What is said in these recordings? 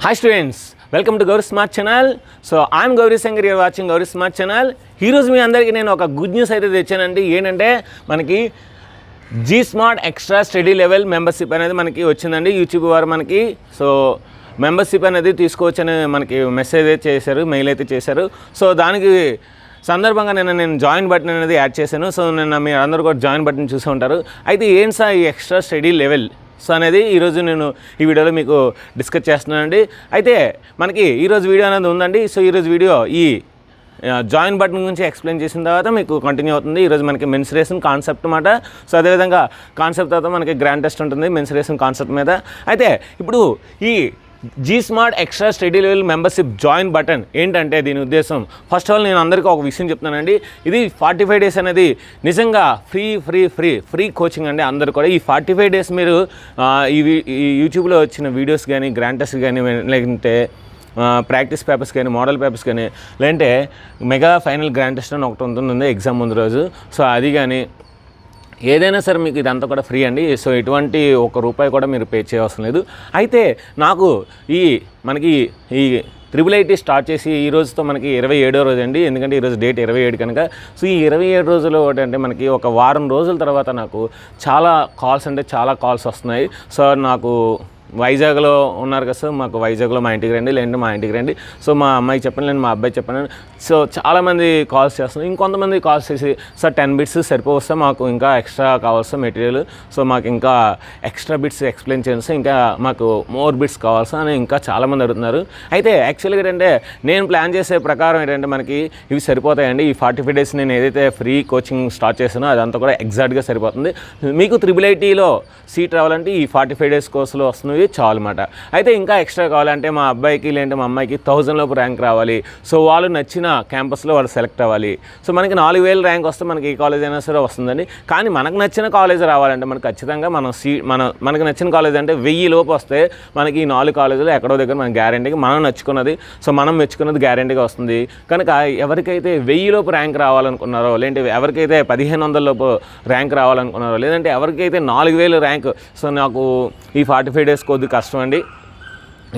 Hi students, welcome to Gauri Smart Channel. So I am Gauri Sankar, you are watching Gauri Smart Channel. ఈరోజు మీ అందరికీ నేను ఒక good news అయితే తెచ్చానండి. ఏంటంటే మనకి G smart extra study level membership అనేది మనకి వచ్చిందండి. యూట్యూబ్ వారు మనకి మెంబర్షిప్ అనేది తీసుకోవచ్చని మనకి మెసేజ్ అయితే చేశారు, మెయిల్ అయితే చేశారు. సో దానికి సందర్భంగా నేను జాయిన్ బటన్ అనేది యాడ్ చేశాను. సో మీరు అందరూ కూడా జాయిన్ బటన్ చూసి ఉంటారు. అయితే ఏంటి సార్ ఈ ఎక్స్ట్రా స్టడీ లెవెల్ అనేది ఈరోజు నేను ఈ వీడియోలో మీకు డిస్కస్ చేస్తున్నానండి. అయితే మనకి ఈరోజు వీడియో అనేది ఉందండి. సో ఈరోజు వీడియో ఈ జాయిన్ బటన్ గురించి ఎక్స్ప్లెయిన్ చేసిన తర్వాత మీకు కంటిన్యూ అవుతుంది. ఈరోజు మనకి మెన్సురేషన్ కాన్సెప్ట్ అన్నమాట. సో అదేవిధంగా కాన్సెప్ట్ తర్వాత మనకి గ్రాండ్ టెస్ట్ ఉంటుంది మెన్సురేషన్ కాన్సెప్ట్ మీద. అయితే ఇప్పుడు ఈ G smart extra study level membership join button ఏంటంటే దీని ఉద్దేశం ఫస్ట్ ఆఫ్ ఆల్ నేను అందరికీ ఒక విషయం చెప్తున్నానండి. ఇది 45 డేస్ అనేది నిజంగా ఫ్రీ కోచింగ్ అండి. అందరు కూడా ఈ 45 డేస్ మీరు ఈ యూట్యూబ్లో వచ్చిన వీడియోస్ కానీ గ్రాండ్ టెస్ట్ కానీ లేదంటే ప్రాక్టీస్ పేపర్స్ కానీ మోడల్ పేపర్స్ కానీ లేదంటే మెగా ఫైనల్ గ్రాండ్ టెస్ట్ అని ఒకటి ఉంటుంది ఎగ్జామ్ ముందు రోజు. సో అది కానీ ఏదైనా సరే మీకు ఇదంతా కూడా ఫ్రీ అండి. సో ఎటువంటి ₹1 కూడా మీరు పే చేయవలసిన లేదు. అయితే నాకు మనకి ఈ IIIT స్టార్ట్ చేసి ఈ రోజుతో మనకి 27వ రోజు అండి. ఎందుకంటే ఈరోజు డేట్ 27 కనుక. సో ఈ 27 రోజులు ఏంటంటే మనకి ఒక వారం రోజుల తర్వాత నాకు చాలా కాల్స్ వస్తున్నాయి. సో నాకు వైజాగ్లో ఉన్నారు కదా సార్, మాకు వైజాగ్లో మా ఇంటికి రండి, లేదంటే మా ఇంటికి రండి. సో మా అమ్మాయికి చెప్పండి, నేను మా అబ్బాయికి చెప్పాను. సో చాలామంది కాల్స్ చేస్తున్నారు. ఇంకొంతమంది కాల్స్ చేసి సార్ 10 బిట్స్ సరిపోవస్తా, మాకు ఇంకా ఎక్స్ట్రా కావాల్సిన మెటీరియల్, సో మాకు ఇంకా ఎక్స్ట్రా బిట్స్ ఎక్స్ప్లెయిన్ చేయండి సార్, ఇంకా మాకు మోర్ బిట్స్ కావాల్సా అని ఇంకా చాలామంది అడుగుతున్నారు. అయితే యాక్చువల్గా ఏంటంటే నేను ప్లాన్ చేసే ప్రకారం ఏంటంటే మనకి ఇవి సరిపోతాయండి. ఈ 45 డేస్ నేను ఏదైతే ఫ్రీ కోచింగ్ స్టార్ట్ చేసానో అదంతా కూడా ఎగ్జాక్ట్గా సరిపోతుంది. మీకు IIITలో సీట్ రావాలంటే ఈ 45 డేస్ కోర్సులో వస్తుంది చాలు అన్నమాట. అయితే ఇంకా ఎక్స్ట్రా కావాలంటే మా అబ్బాయికి లేదంటే మా అమ్మాయికి 1000 లోపు ర్యాంక్ రావాలి. సో వాళ్ళు నచ్చిన క్యాంపస్లో వాళ్ళు సెలెక్ట్ అవ్వాలి. సో మనకి 4000 ర్యాంక్ వస్తే మనకి ఏ కాలేజ్ అయినా సరే వస్తుందండి. కానీ మనకు నచ్చిన కాలేజ్ రావాలంటే మనకు ఖచ్చితంగా మనకు నచ్చిన కాలేజ్ అంటే 1000 లోపు వస్తే మనకి ఈ 4 కాలేజీలు ఎక్కడో దగ్గర మన గ్యారెంటీగా మనం నచ్చుకున్నది, సో మనం మెచ్చుకున్నది గ్యారెంటీగా వస్తుంది. కనుక ఎవరికైతే 1000 లోపు ర్యాంక్ రావాలనుకున్నారో, లేదంటే ఎవరికైతే 1500 లోపు ర్యాంక్ రావాలనుకున్నారో, లేదంటే ఎవరికైతే 4000 ర్యాంక్, సో నాకు ఈ 45 డేస్ కొద్ది కష్టం అండి.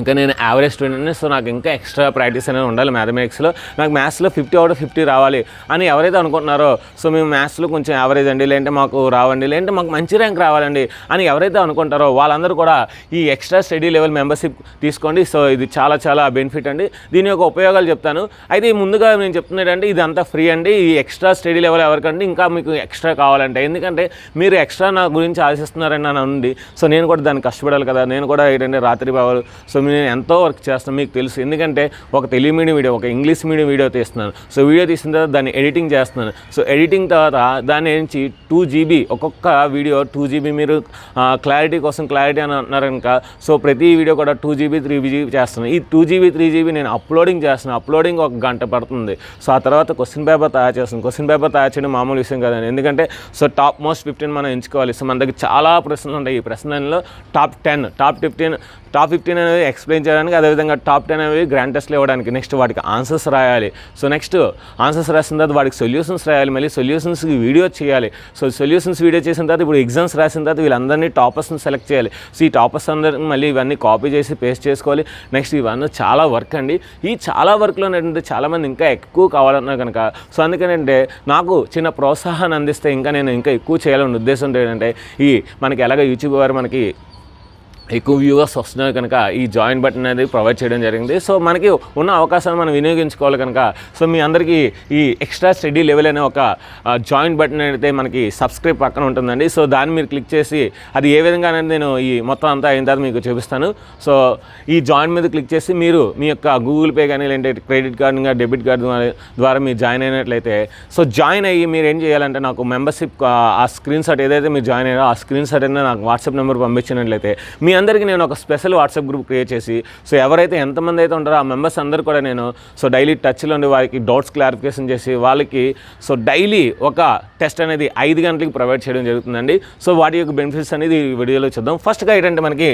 ఇంకా నేను యావరేజ్ స్టూడెంట్ని. సో నాకు ఇంకా ఎక్స్ట్రా ప్రాక్టీస్ అనేది ఉండాలి మ్యాథమెటిక్స్లో. నాకు మ్యాథ్స్లో 50 out of 50 రావాలి అని ఎవరైతే అనుకుంటున్నారో, సో మేము మ్యాథ్స్లో కొంచెం యావరేజ్ అండి, లేదంటే మాకు రావండి, లేదంటే మాకు మంచి ర్యాంక్ రావాలండి అని ఎవరైతే అనుకుంటారో వాళ్ళందరూ కూడా ఈ ఎక్స్ట్రా స్టడీ లెవెల్ మెంబర్షిప్ తీసుకోండి. సో ఇది చాలా బెనిఫిట్ అండి. దీని యొక్క ఉపయోగాలు చెప్తాను. అయితే ముందుగా నేను చెప్తున్నాడంటే ఇది అంతా ఫ్రీ అండి. ఈ ఎక్స్ట్రా స్టడీ లెవెల్ ఎవరికంటే ఇంకా మీకు ఎక్స్ట్రా కావాలంటే, ఎందుకంటే మీరు ఎక్స్ట్రా నా గురించి ఆశిస్తున్నారని నన్ను ఉంది. సో నేను కూడా దాన్ని కష్టపడాలి కదా. నేను కూడా ఏంటంటే రాత్రి బావాలు, సో నేను ఎంతో వర్క్ చేస్తాను మీకు తెలుసు. ఎందుకంటే ఒక తెలుగు మీడియం వీడియో, ఒక ఇంగ్లీష్ మీడియం వీడియో తీస్తున్నాను. సో వీడియో తీసిన తర్వాత దాన్ని ఎడిటింగ్ చేస్తున్నాను. సో ఎడిటింగ్ తర్వాత దాని నుంచి 2 GB ఒక్కొక్క వీడియో 2 GB మీరు క్లారిటీ కోసం క్లారిటీ అని అంటున్నారు కనుక, సో ప్రతి వీడియో కూడా 2 GB 3 GB చేస్తున్నాను. ఈ 2 GB 3 GB నేను అప్లోడింగ్ చేస్తున్నాను. అప్లోడింగ్ 1 గంట పడుతుంది. సో ఆ తర్వాత క్వశ్చన్ పేపర్ తయారు చేస్తున్నాను. క్వశ్చన్ పేపర్ తయారు చేయడం మామూలు విషయం కదండి. ఎందుకంటే సో టాప్ మోస్ట్ 15 మనం ఎంచుకోవాలి. సో మన దగ్గర చాలా ప్రశ్నలు ఉంటాయి. ఈ ప్రశ్నల్లో టాప్ 15 అనేది ఎక్స్ప్లెయిన్ చేయడానికి, అదేవిధంగా టాప్ 10 అనేవి గ్రాండ్ టెస్ట్లు ఇవ్వడానికి, నెక్స్ట్ వాటికి ఆన్సర్స్ రాయాలి. సో నెక్స్ట్ ఆన్సర్స్ రాసిన తర్వాత వాటికి సొల్యూషన్స్ రాయాలి, మళ్ళీ సొల్యూషన్స్కి వీడియో చేయాలి. సో సొల్యూషన్స్ వీడియో చేసిన తర్వాత ఇప్పుడు ఎగ్జామ్స్ రాసిన తర్వాత వీళ్ళందరినీ టాపర్స్ని సెలెక్ట్ చేయాలి. సో ఈ టాపర్స్ అందరినీ మళ్ళీ ఇవన్నీ కాపీ చేసి పేస్ట్ చేసుకోవాలి. నెక్స్ట్ ఇవన్నీ చాలా వర్క్ అండి. ఈ చాలా వర్క్లో ఏంటంటే చాలామంది ఇంకా ఎక్కువ కావాలన్నారు కనుక, సో అందుకనంటే నాకు చిన్న ప్రోత్సాహాన్ని అందిస్తే నేను ఇంకా ఎక్కువ చేయాలనే ఉద్దేశం ఏంటంటే మనకి ఎలాగ యూట్యూబ్ వారు మనకి ఎక్కువ వ్యూవర్స్ వస్తున్నారు కనుక ఈ జాయిన్ బటన్ అనేది ప్రొవైడ్ చేయడం జరిగింది. సో మనకి ఉన్న అవకాశాన్ని మనం వినియోగించుకోవాలి కనుక, సో మీ అందరికీ ఈ ఎక్స్ట్రా స్టడీ లెవెల్ అనే ఒక జాయిన్ బటన్ అయితే మనకి సబ్స్క్రైబ్ పక్కన ఉంటుందండి. సో దాన్ని మీరు క్లిక్ చేసి అది ఏ విధంగా అనేది నేను ఈ మొత్తం అంతా అయిన తర్వాత మీకు చూపిస్తాను. సో ఈ జాయిన్ మీద క్లిక్ చేసి మీరు మీ యొక్క గూగుల్ పే కానీ లేదంటే క్రెడిట్ కార్డు కానీ డెబిట్ కార్డు ద్వారా మీరు జాయిన్ అయినట్లయితే, సో జాయిన్ అయ్యి మీరు ఏం చేయాలంటే నాకు మెంబర్షిప్ ఆ స్క్రీన్ షాట్ ఏదైతే మీరు జాయిన్ అయ్యారో ఆ స్క్రీన్ షాట్ అయినా నాకు వాట్సాప్ నెంబర్ పంపించినట్లయితే మీ అందరికీ నేను ఒక స్పెషల్ వాట్సాప్ గ్రూప్ క్రియేట్ చేసి, సో ఎవరైతే ఎంతమంది అయితే ఉంటారో ఆ మెంబర్స్ అందరూ కూడా నేను సో డైలీ టచ్లో ఉండి వారికి డౌట్స్ క్లారిఫికేషన్ చేసి వాళ్ళకి సో డైలీ ఒక టెస్ట్ అనేది 5 గంటలకి ప్రొవైడ్ చేయడం జరుగుతుందండి. సో వాటి యొక్క బెనిఫిట్స్ అనేది ఈ వీడియోలో చూద్దాం. ఫస్ట్గా ఏంటంటే మనకి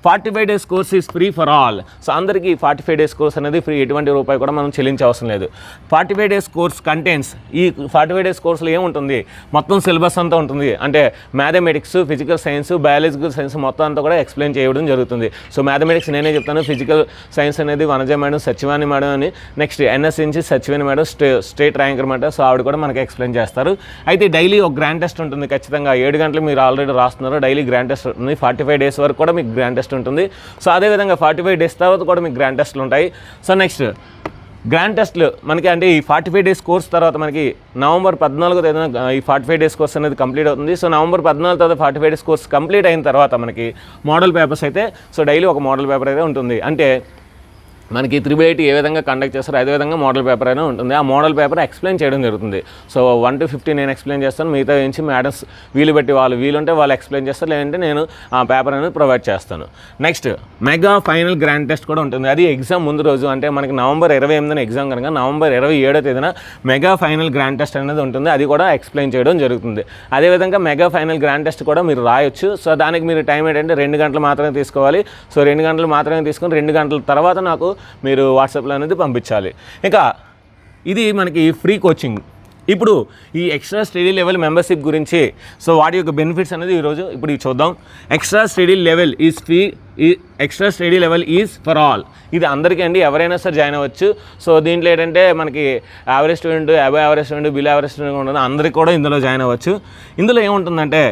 45 days course is free for all. So అందరికీ 45 డేస్ కోర్స్ అనేది ఫ్రీ, ఎటువంటి రూపాయి కూడా మనం చెల్లించవసరం లేదు. 45 డేస్ కోర్స్ కంటెంట్స్, ఈ 45 డేస్ కోర్సులో ఏముంటుంది, మొత్తం సిలబస్ అంతా ఉంటుంది. అంటే mathematics, physical science, biological science మొత్తం అంతా కూడా ఎక్స్ప్లెయిన్ చేయడం జరుగుతుంది. సో మ్యాథమెటిక్స్ నేనే చెప్తాను, ఫిజికల్ సైన్స్ అనేది వనజ మేడం, సచివాణి మేడం అని, నెక్స్ట్ ఎన్ఎస్ నుంచి సచివాణి మేడం స్టేట్ ర్యాంక్ అనమాట. సో ఆవిడ కూడా మనకి ఎక్స్ప్లెయిన్ చేస్తారు. అయితే డైలీ ఒక గ్రాండ్ టెస్ట్ ఉంటుంది ఖచ్చితంగా. 7 గంటలు మీరు ఆల్రెడీ రాస్తున్నారు, డైలీ గ్రాండ్ టెస్ట్ ఉంటుంది. 45 డేస్ వరకు కూడా మీకు గ్రాండ్ టెస్ట్ ఉంటుంది. సో అదేవిధంగా 45 డేస్ తర్వాత కూడా మీకు గ్రాండ్ టెస్ట్లు ఉంటాయి. సో నెక్స్ట్ గ్రాండ్ టెస్ట్లు మనకి అంటే ఈ 45 డేస్ కోర్స్ తర్వాత మనకి నవంబర్ 14వ తేదీన ఈ 45 డేస్ కోర్స్ అనేది కంప్లీట్ అవుతుంది. సో నవంబర్ 14 తర్వాత 45 డేస్ కోర్స్ కంప్లీట్ అయిన తర్వాత మనకి మోడల్ పేపర్స్ అయితే సో డైలీ ఒక మోడల్ పేపర్ అయితే ఉంటుంది. అంటే మనకి 380 ఏ విధంగా కండక్ట్ చేస్తారో అదేవిధంగా మోడల్ పేపర్ అయినా ఉంటుంది. ఆ మోడల్ పేపర్ ఎక్స్ప్లెయిన్ చేయడం జరుగుతుంది. సో 1 to 50 నేను ఎక్స్ప్లెయిన్ చేస్తాను, మిగతా నుంచి మేడమ్స్ వీలు బట్టి వీలుంటే వాళ్ళు ఎక్స్ప్లెయిన్ చేస్తారు, లేదంటే నేను ఆ పేపర్ అనేది ప్రొవైడ్ చేస్తాను. Next mega final grand test కూడా ఉంటుంది. అది ఎగ్జామ్ ముందు రోజు, అంటే మనకి నవంబర్ 28న ఎగ్జామ్ కనుక నవంబర్ 27వ తేదీన మెగా ఫైనల్ గ్రాండ్ టెస్ట్ అనేది ఉంటుంది. అది కూడా ఎక్స్ప్లెయిన్ చేయడం జరుగుతుంది. అదేవిధంగా మెగా ఫైనల్ గ్రాండ్ టెస్ట్ కూడా మీరు రాయొచ్చు. సో దానికి మీరు టైం ఏంటంటే 2 గంటలు మాత్రమే తీసుకోవాలి. సో 2 గంటలు మాత్రమే తీసుకొని 2 గంటల తర్వాత నాకు మీరు వాట్సాప్లో అనేది పంపించాలి. ఇంకా ఇది మనకి ఫ్రీ కోచింగ్. ఇప్పుడు ఈ ఎక్స్ట్రా స్టడీ లెవెల్ మెంబర్షిప్ గురించి సో వాటి యొక్క బెనిఫిట్స్ అనేది ఈరోజు ఇప్పుడు చూద్దాం. Extra study level is free, extra study level is for all. ఇది అందరికీ అండి, ఎవరైనా సరే జాయిన్ అవ్వచ్చు. సో దీంట్లో ఏంటంటే మనకి average student, above average student, below average student ఉంటుంది, అందరికీ కూడా ఇందులో జాయిన్ అవ్వచ్చు. ఇందులో ఏముంటుందంటే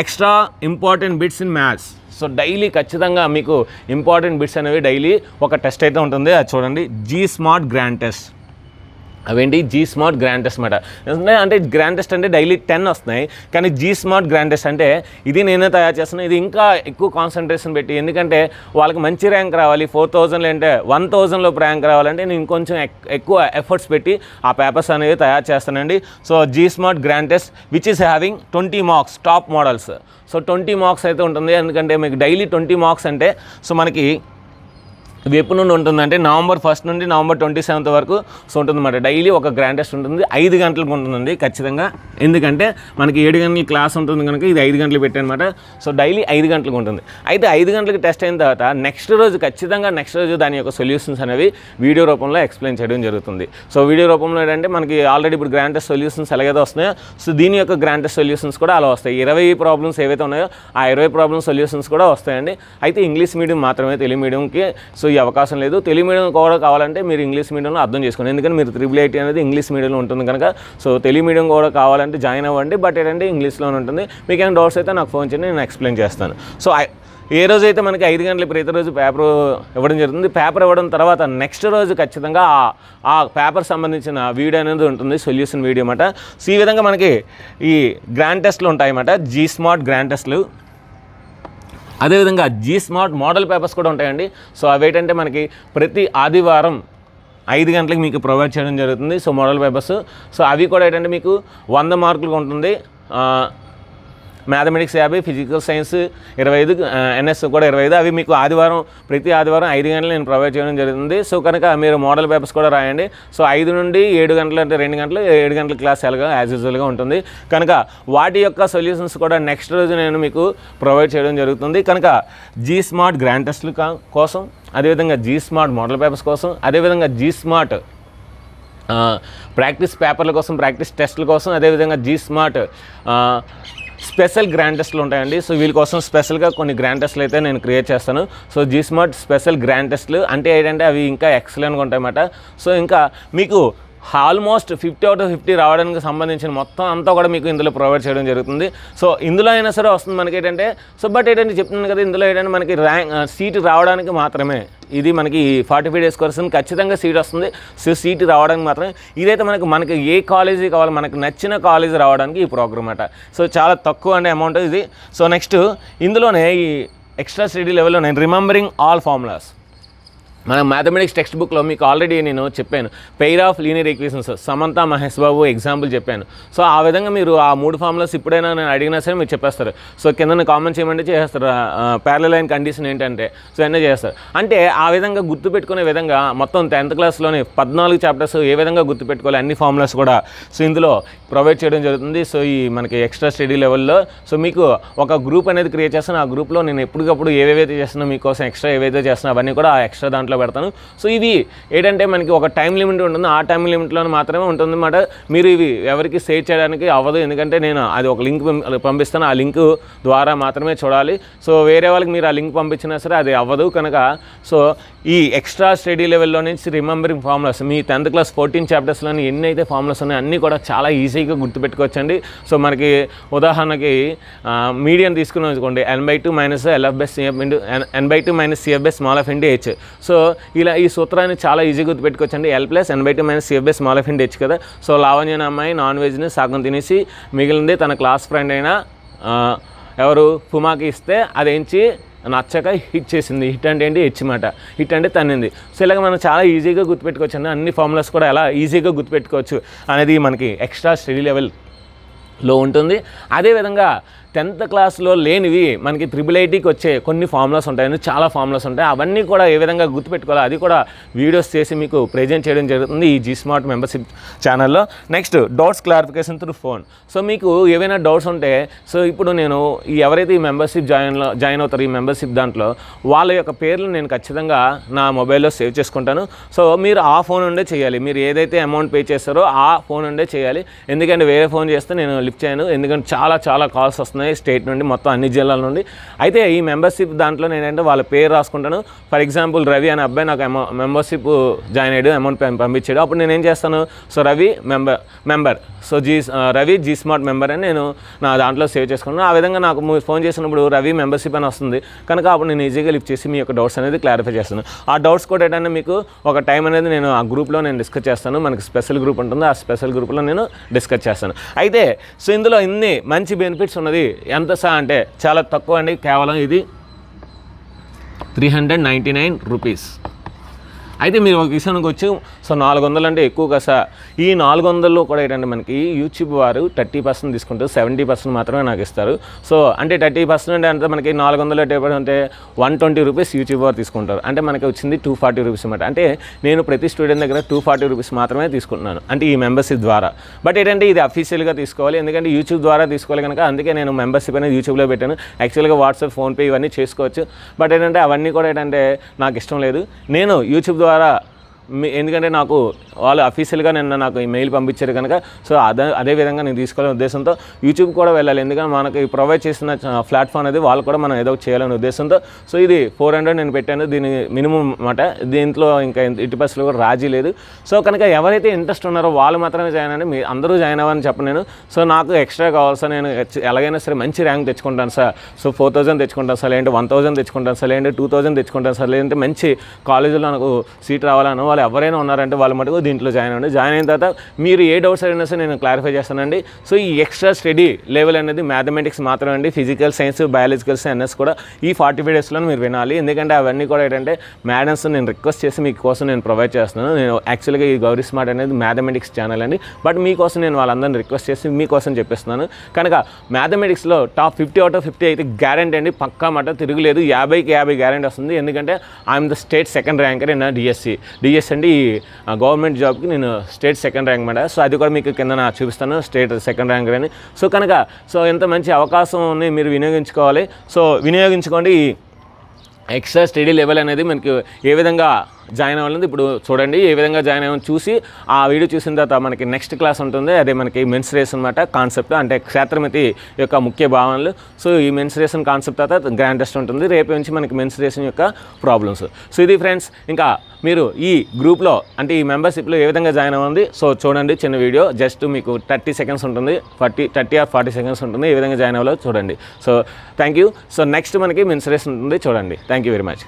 extra important bits in maths. So daily ఖచ్చితంగా మీకు ఇంపార్టెంట్ బిట్స్ అనేవి డైలీ ఒక టెస్ట్ అయితే ఉంటుంది. అది చూడండి, జీ స్మార్ట్ గ్రాండ్ టెస్ట్. అవేంటి జీ స్మార్ట్ గ్రాండ్ టెస్ట్ అనమాట. అంటే గ్రాండ్ టెస్ట్ అంటే డైలీ 10 వస్తున్నాయి, కానీ జీ స్మార్ట్ గ్రాండ్ టెస్ట్ అంటే ఇది నేనే తయారు చేస్తున్నాను. ఇది ఇంకా ఎక్కువ కాన్సన్ట్రేషన్ పెట్టి, ఎందుకంటే వాళ్ళకి మంచి ర్యాంక్ రావాలి, 4000 అంటే 1000లో ర్యాంక్ రావాలంటే నేను ఇంకొంచెం ఎక్కువ ఎఫర్ట్స్ పెట్టి ఆ పేపర్స్ అనేవి తయారు చేస్తానండి. So G smart grand test which is having 20 marks top models. So 20 marks అయితే ఉంటుంది. ఎందుకంటే మీకు డైలీ 20 మార్క్స్ అంటే సో మనకి ఇది ఎప్పుడు నుండి ఉంటుందంటే నవంబర్ 1 నుండి నవంబర్ 27 వరకు సో ఉంటుందన్నమాట. డైలీ ఒక గ్రాండ్ టెస్ట్ ఉంటుంది, 5 గంటలకు ఉంటుందండి ఖచ్చితంగా. ఎందుకంటే మనకి 7 గంటల క్లాస్ ఉంటుంది కనుక ఇది 5 గంటలు పెట్టానమాట. సో డైలీ 5 గంటలకు ఉంటుంది. అయితే 5 గంటలకు టెస్ట్ అయిన తర్వాత నెక్స్ట్ రోజు దాని యొక్క సొల్యూషన్స్ అనేవి వీడియో రూపంలో ఎక్స్ప్లెయిన్ చేయడం జరుగుతుంది. సో వీడియో రూపంలో ఏంటంటే మనకి ఆల్రెడీ ఇప్పుడు గ్రాండ్ టెస్ట్ సొల్యూషన్స్ ఎలాగైతే వస్తున్నాయో సో దీని యొక్క గ్రాండ్ టెస్ట్ సొల్యూషన్స్ కూడా అలా వస్తాయి. 20 ప్రాబ్లమ్స్ ఏవైతే ఉన్నాయో ఆ 20 ప్రాబ్లమ్స్ సొల్యూషన్స్ కూడా వస్తాయండి. అయితే ఇంగ్లీష్ మీడియం మాత్రమే, తెలుగు మీడియంకి సో ఈ అవకాశం లేదు. తెలుగు మీడియం కూడా కావాలంటే మీరు ఇంగ్లీష్ మీడియంలో అర్థం చేసుకోండి. ఎందుకంటే మీరు 380 అనేది ఇంగ్లీష్ మీడియంలో ఉంటుంది కనుక సో తెలుగు మీడియం కూడా కావాలంటే జాయిన్ అవ్వండి. బట్ ఏంటంటే ఇంగ్లీష్లోనే ఉంటుంది. మీకు ఏమైనా డౌట్స్ అయితే నాకు ఫోన్ చేయండి, నేను ఎక్స్ప్లెయిన్ చేస్తాను. సో ఏ రోజైతే మనకి 5 గంటలు ప్రతిరోజు పేపర్ ఇవ్వడం జరుగుతుంది. పేపర్ ఇవ్వడం తర్వాత నెక్స్ట్ రోజు ఖచ్చితంగా ఆ పేపర్ సంబంధించిన వీడియో అనేది ఉంటుంది, సొల్యూషన్ వీడియో అన్నమాట. సో ఈ విధంగా మనకి ఈ గ్రాండ్ టెస్ట్లు ఉంటాయన్నమాట, జీ స్మార్ట్ గ్రాండ్ టెస్ట్లు. అదేవిధంగా జీ స్మార్ట్ మోడల్ పేపర్స్ కూడా ఉంటాయండి. సో అవి ఏంటంటే మనకి ప్రతి ఆదివారం 5 గంటలకు మీకు ప్రొవైడ్ చేయడం జరుగుతుంది. సో మోడల్ పేపర్స్ సో అవి కూడా ఏంటంటే మీకు 100 మార్కులు ఉంటుంది. మ్యాథమెటిక్స్ 50, ఫిజికల్ సైన్స్ 25, ఎన్ఎస్ కూడా 25. అవి మీకు ప్రతి ఆదివారం 5 గంటలు నేను ప్రొవైడ్ చేయడం జరుగుతుంది. సో కనుక మీరు మోడల్ పేపర్స్ కూడా రాయండి. సో 5 నుండి 7 గంటలు అంటే 2 గంటలు, 7 గంటల క్లాస్ ఎలాగా యాజ్ యూజువల్గా ఉంటుంది. కనుక వాటి యొక్క సొల్యూషన్స్ కూడా నెక్స్ట్ రోజు నేను మీకు ప్రొవైడ్ చేయడం జరుగుతుంది. కనుక జీ స్మార్ట్ గ్రాండ్ టెస్ట్లు కోసం, అదేవిధంగా జీ స్మార్ట్ మోడల్ పేపర్స్ కోసం, అదేవిధంగా జీ స్మార్ట్ ప్రాక్టీస్ పేపర్ల కోసం, ప్రాక్టీస్ టెస్ట్ల కోసం, అదేవిధంగా జీ స్మార్ట్ స్పెషల్ గ్రాండ్ టెస్ట్లు ఉంటాయండి. సో వీళ్ళ కోసం స్పెషల్గా కొన్ని గ్రాండ్ టెస్ట్లు అయితే నేను క్రియేట్ చేస్తాను. So G smart special grand టెస్ట్లు అంటే ఏంటంటే అవి ఇంకా ఎక్సలెంట్గా ఉంటాయన్నమాట. సో ఇంకా మీకు ఆల్మోస్ట్ 50 out of 50 రావడానికి సంబంధించిన మొత్తం అంతా కూడా మీకు ఇందులో ప్రొవైడ్ చేయడం జరుగుతుంది. సో ఇందులో అయినా సరే వస్తుంది మనకి ఏంటంటే సో బట్ ఏంటంటే చెప్తున్నాను కదా, ఇందులో ఏంటంటే మనకి సీటు రావడానికి మాత్రమే ఇది మనకి 45 డేస్ కోర్స్ ఖచ్చితంగా సీట్ వస్తుంది. సో సీటు రావడానికి మాత్రమే. ఇదైతే మనకి ఏ కాలేజీ కావాలో మనకు నచ్చిన కాలేజీ రావడానికి ఈ ప్రోగ్రామ్ అన్నమాట. సో చాలా తక్కువ అనే అమౌంట్ ఇది. సో నెక్స్ట్ ఇందులోనే ఈ ఎక్స్ట్రా స్టడీ లెవెల్లో నేను రిమెంబరింగ్ ఆల్ ఫార్ములాస్ మన మ్యాథమెటిక్స్ టెక్స్ట్ బుక్లో మీకు ఆల్రెడీ నేను చెప్పాను. Pair of linear equations Samantha Mahesh Babu example చెప్పాను. సో ఆ విధంగా మీరు ఆ 3 ఫార్ములాస్ ఇప్పుడైనా నేను అడిగినా సరే మీరు చెప్పేస్తారు. సో కింద కామెంట్ చేయమంటే చేస్తారు. ప్యారలల్ లైన్ కండిషన్ ఏంటంటే సో అన్నీ చేస్తారు. అంటే ఆ విధంగా గుర్తుపెట్టుకునే విధంగా మొత్తం 10th క్లాస్లోని 14 చాప్టర్స్ ఏ విధంగా గుర్తుపెట్టుకోవాలి అన్ని ఫార్ములాస్ కూడా సో ఇందులో ప్రొవైడ్ చేయడం జరుగుతుంది. సో ఈ మనకి ఎక్స్ట్రా స్టడీ లెవెల్లో సో మీకు ఒక గ్రూప్ అనేది క్రియేట్ చేస్తాను. ఆ గ్రూప్లో నేను ఎప్పటికప్పుడు ఏవేవైతే చేస్తున్నా మీకోసం ఎక్స్ట్రా ఏవైతే చేస్తున్నా అవన్నీ కూడా ఆ ఎక్స్ట్రా దాంట్లో కామెంట్లో పెడతాను. సో ఇవి ఏంటంటే మనకి ఒక టైం లిమిట్ ఉంటుంది, ఆ టైం లిమిట్లో మాత్రమే ఉంటుంది అన్నమాట. మీరు ఇవి ఎవరికి షేర్ చేయడానికి అవ్వదు, ఎందుకంటే నేను అది ఒక లింక్ పంపిస్తాను, ఆ లింక్ ద్వారా మాత్రమే చూడాలి. సో వేరే వాళ్ళకి మీరు ఆ లింక్ పంపించినా సరే అది అవ్వదు కనుక. సో ఈ ఎక్స్ట్రా స్టడీ లెవెల్లో నుంచి రిమెంబరింగ్ ఫార్ములాస్ మీ 10th క్లాస్ 14 చాప్టర్స్లోని ఎన్ని అయితే ఫార్ములాస్ ఉన్నాయో అన్నీ కూడా చాలా ఈజీగా గుర్తుపెట్టుకోవచ్చండి. సో మనకి ఉదాహరణకి మీడియం తీసుకుని అనుకోండి, n/2 minus LF/CF into n/2 minus CF/స్మాల్ f ఇంటూ h. సో ఇలా ఈ సూత్రాన్ని చాలా ఈజీగా గుర్తుపెట్టుకోవచ్చండి. L ప్లస్ n/2 మైనస్ CF/స్మాల్ f ఇంటూ h కదా. సో లావణ్య అనే అమ్మాయి నాన్ వెజ్ని సగం తినేసి మిగిలింది తన క్లాస్ ఫ్రెండ్ అయిన ఎవరు పుమాకి ఇస్తే అదేంచి నచ్చక హిట్ చేసింది. హిట్ అంటే ఏంటి? హెచ్ మాట. హిట్ అంటే తన్నింది. సో ఇలాగ మనం చాలా ఈజీగా గుర్తుపెట్టుకోవచ్చు అండి. అన్ని ఫార్ములాస్ కూడా ఎలా ఈజీగా గుర్తుపెట్టుకోవచ్చు అనేది మనకి ఎక్స్ట్రా స్టడీ లెవెల్లో ఉంటుంది. అదేవిధంగా 10th క్లాస్లో లేనివి మనకి IIITకి వచ్చే కొన్ని ఫార్ములాస్ ఉంటాయని, చాలా ఫార్ములాస్ ఉంటాయి. అవన్నీ కూడా ఏ విధంగా గుర్తుపెట్టుకోవాలి అది కూడా వీడియోస్ చేసి మీకు ప్రజెంట్ చేయడం జరుగుతుంది ఈ జీ స్మార్ట్ మెంబర్షిప్ ఛానల్లో. Next doubts clarification through phone. So మీకు ఏవైనా డౌట్స్ ఉంటే, సో ఇప్పుడు నేను ఎవరైతే ఈ మెంబర్షిప్ జాయిన్ అవుతారో ఈ మెంబర్షిప్ దాంట్లో వాళ్ళ యొక్క పేర్లు నేను ఖచ్చితంగా నా మొబైల్లో సేవ్ చేసుకుంటాను. సో మీరు ఆ ఫోన్ నుండే చేయాలి. మీరు ఏదైతే అమౌంట్ పే చేస్తారో ఆ ఫోన్ నుండే చేయాలి. ఎందుకంటే వేరే ఫోన్ చేస్తే నేను లిఫ్ట్ చేయను, ఎందుకంటే చాలా కాల్స్ వస్తున్నాయి స్టేట్ నుండి, మొత్తం అన్ని జిల్లాల నుండి. అయితే ఈ మెంబర్షిప్ దాంట్లో నేనంటే వాళ్ళ పేరు రాసుకుంటాను. ఫర్ ఎగ్జాంపుల్ రవి అనే అబ్బాయి నాకు మెంబర్షిప్ జాయిన్ అయ్యాడు, అమౌంట్ పంపించాడు. అప్పుడు నేను ఏం చేస్తాను, so Ravi member so Ravi G smart member అని నేను నా దాంట్లో సేవ్ చేసుకున్నాను. ఆ విధంగా నాకు ఫోన్ చేసినప్పుడు రవి మెంబర్షిప్ అని వస్తుంది కనుక అప్పుడు నేను ఈజీగా లిఫ్ట్ చేసి మీ యొక్క డౌట్స్ అనేది క్లారిఫై చేస్తాను. ఆ డౌట్స్ కూడా ఏంటంటే మీకు ఒక టైం అనేది నేను ఆ గ్రూప్లో నేను డిస్కస్ చేస్తాను. మనకి స్పెషల్ గ్రూప్ ఉంటుంది, ఆ స్పెషల్ గ్రూప్లో నేను డిస్కస్ చేస్తాను. అయితే సో ఇందులో ఇన్ని మంచి బెనిఫిట్స్ ఉన్నది. ఎంత అంటే చాలా తక్కువ అండి, కేవలం ఇది 399 రూపీస్. అయితే మీరు ఒక విషయానికి వచ్చి సో 400 అంటే ఎక్కువ కదా సార్. ఈ 400లో కూడా ఏంటంటే మనకి యూట్యూబ్ వారు 30% తీసుకుంటారు, 70% మాత్రమే నాకు ఇస్తారు. సో అంటే 30% అంటే మనకి 400 అంటే 120 రూపీస్ యూట్యూబ్ వారు తీసుకుంటారు. అంటే మనకి వచ్చింది 240 రూపీస్ అన్నమాట. అంటే నేను ప్రతి స్టూడెంట్ దగ్గర 240 రూపీస్ మాత్రమే తీసుకుంటున్నాను, అంటే ఈ మెంబర్షిప్ ద్వారా. బట్ ఏంటంటే ఇది అఫీషియల్గా తీసుకోవాలి, ఎందుకంటే యూట్యూబ్ ద్వారా తీసుకోవాలి కనుక అందుకే నేను మెంబర్షిప్ అనేది యూట్యూబ్లో పెట్టాను. యాక్చువల్గా వాట్సాప్, ఫోన్పే ఇవన్నీ చేసుకోవచ్చు. బట్ ఏంటంటే అవన్నీ కూడా ఏంటంటే నాకు ఇష్టం లేదు. నేను యూట్యూబ్ ద్వారా ఎందుకంటే నాకు వాళ్ళు అఫీషియల్గా నాకు ఈ మెయిల్ పంపించారు కనుక సో అదే విధంగా నేను తీసుకోవాలనే ఉద్దేశంతో యూట్యూబ్ కూడా వెళ్ళాలి. ఎందుకంటే మనకి ప్రొవైడ్ చేసిన ప్లాట్ఫామ్ అనేది వాళ్ళు కూడా మనం ఏదో చేయాలనే ఉద్దేశంతో. సో ఇది 400 నేను పెట్టాను, దీని మినిమం అన్నమాట. దీంట్లో ఇంకా 80% కూడా రాజీ లేదు. సో కనుక ఎవరైతే ఇంట్రెస్ట్ ఉన్నారో వాళ్ళు మాత్రమే జాయిన్ అండి, మీరు అందరూ జాయిన్ అవ్వని చెప్పను నేను. సో నాకు ఎక్స్ట్రా కావాలి సార్, నేను ఎలాగైనా సరే మంచి ర్యాంక్ తెచ్చుకుంటాను సార్. సో 4000 తెచ్చుకుంటాను సార్, లేదంటే 1000 తెచ్చుకుంటాను సార్, లేదంటే 2000 తెచ్చుకుంటాను సార్, లేదంటే మంచి కాలేజీలో నాకు సీట్ రావాలను వాళ్ళు ఎవరైనా ఉన్నారంటే వాళ్ళ మటుకు దీంట్లో జాయిన్ అవ్వండి. జాయిన్ అయిన తర్వాత మీరు ఏ డౌట్స్ అయినా సరే నేను క్లారిఫై చేస్తానండి. సో ఈ ఎక్స్ట్రా స్టడీ లెవెల్ అనేది మ్యాథమెటిక్స్ మాత్రమే అండి, ఫిజికల్ సైన్స్, బయాలజికల్ సైన్స్ కూడా ఈ 45 డేస్లో మీరు వినాలి. ఎందుకంటే అవన్నీ కూడా ఏంటంటే మేడమ్స్ నేను రిక్వెస్ట్ చేసి మీకోసం నేను ప్రొవైడ్ చేస్తున్నాను. నేను యాక్చువల్గా ఈ గౌరీ స్మార్ట్ అనేది మ్యాథమెటిక్స్ ఛానల్ అండి, బట్ మీకోసం నేను వాళ్ళందరినీ రిక్వెస్ట్ చేసి మీకోసం చెప్పిస్తున్నాను. కనుక మ్యాథమెటిక్స్లో టాప్ 50 out of 50 అయితే గ్యారెంటీ అండి, పక్కా మాట, తిరుగులేదు. 50కి 50 గ్యారెంటీ వస్తుంది. ఎందుకంటే I'm the state second ranker in DSC అండి, గవర్నమెంట్ జాబ్కి నేను స్టేట్ సెకండ్ ర్యాంక్ మాట. సో అది కూడా మీకు కింద చూపిస్తాను, స్టేట్ సెకండ్ ర్యాంకర్ అని. సో కనుక సో ఎంత మంచి అవకాశంని మీరు వినియోగించుకోవాలి. సో వినియోగించుకోండి. ఈ ఎక్స్ట్రా స్టడీ లెవెల్ అనేది మనకి ఏ విధంగా జాయిన్ అవ్వాలని ఇప్పుడు చూడండి. ఏ విధంగా జాయిన్ అవ్వాలని చూసి ఆ వీడియో చూసిన తర్వాత మనకి నెక్స్ట్ క్లాస్ ఉంటుంది, అదే మనకి మెన్సురేషన్ అన్నమాట కాన్సెప్ట్, అంటే క్షేత్రమితి యొక్క ముఖ్య భావనలు. సో ఈ మెన్సురేషన్ కాన్సెప్ట్ తర్వాత గ్రాండ్ టెస్ట్ ఉంటుంది, రేపు నుంచి మనకి మెన్సురేషన్ యొక్క ప్రాబ్లమ్స్. సో ఇది ఫ్రెండ్స్, ఇంకా మీరు ఈ గ్రూప్లో అంటే ఈ మెంబర్షిప్లో ఏ విధంగా జాయిన్ అవ్వండి. సో చూడండి, చిన్న వీడియో జస్ట్ మీకు 30 seconds ఉంటుంది, 30 or 40 seconds ఉంటుంది, ఏ విధంగా జాయిన్ అవ్వాలో చూడండి. So thank you. So next మనకి మెన్సురేషన్ ఉంటుంది, చూడండి. Thank you very much.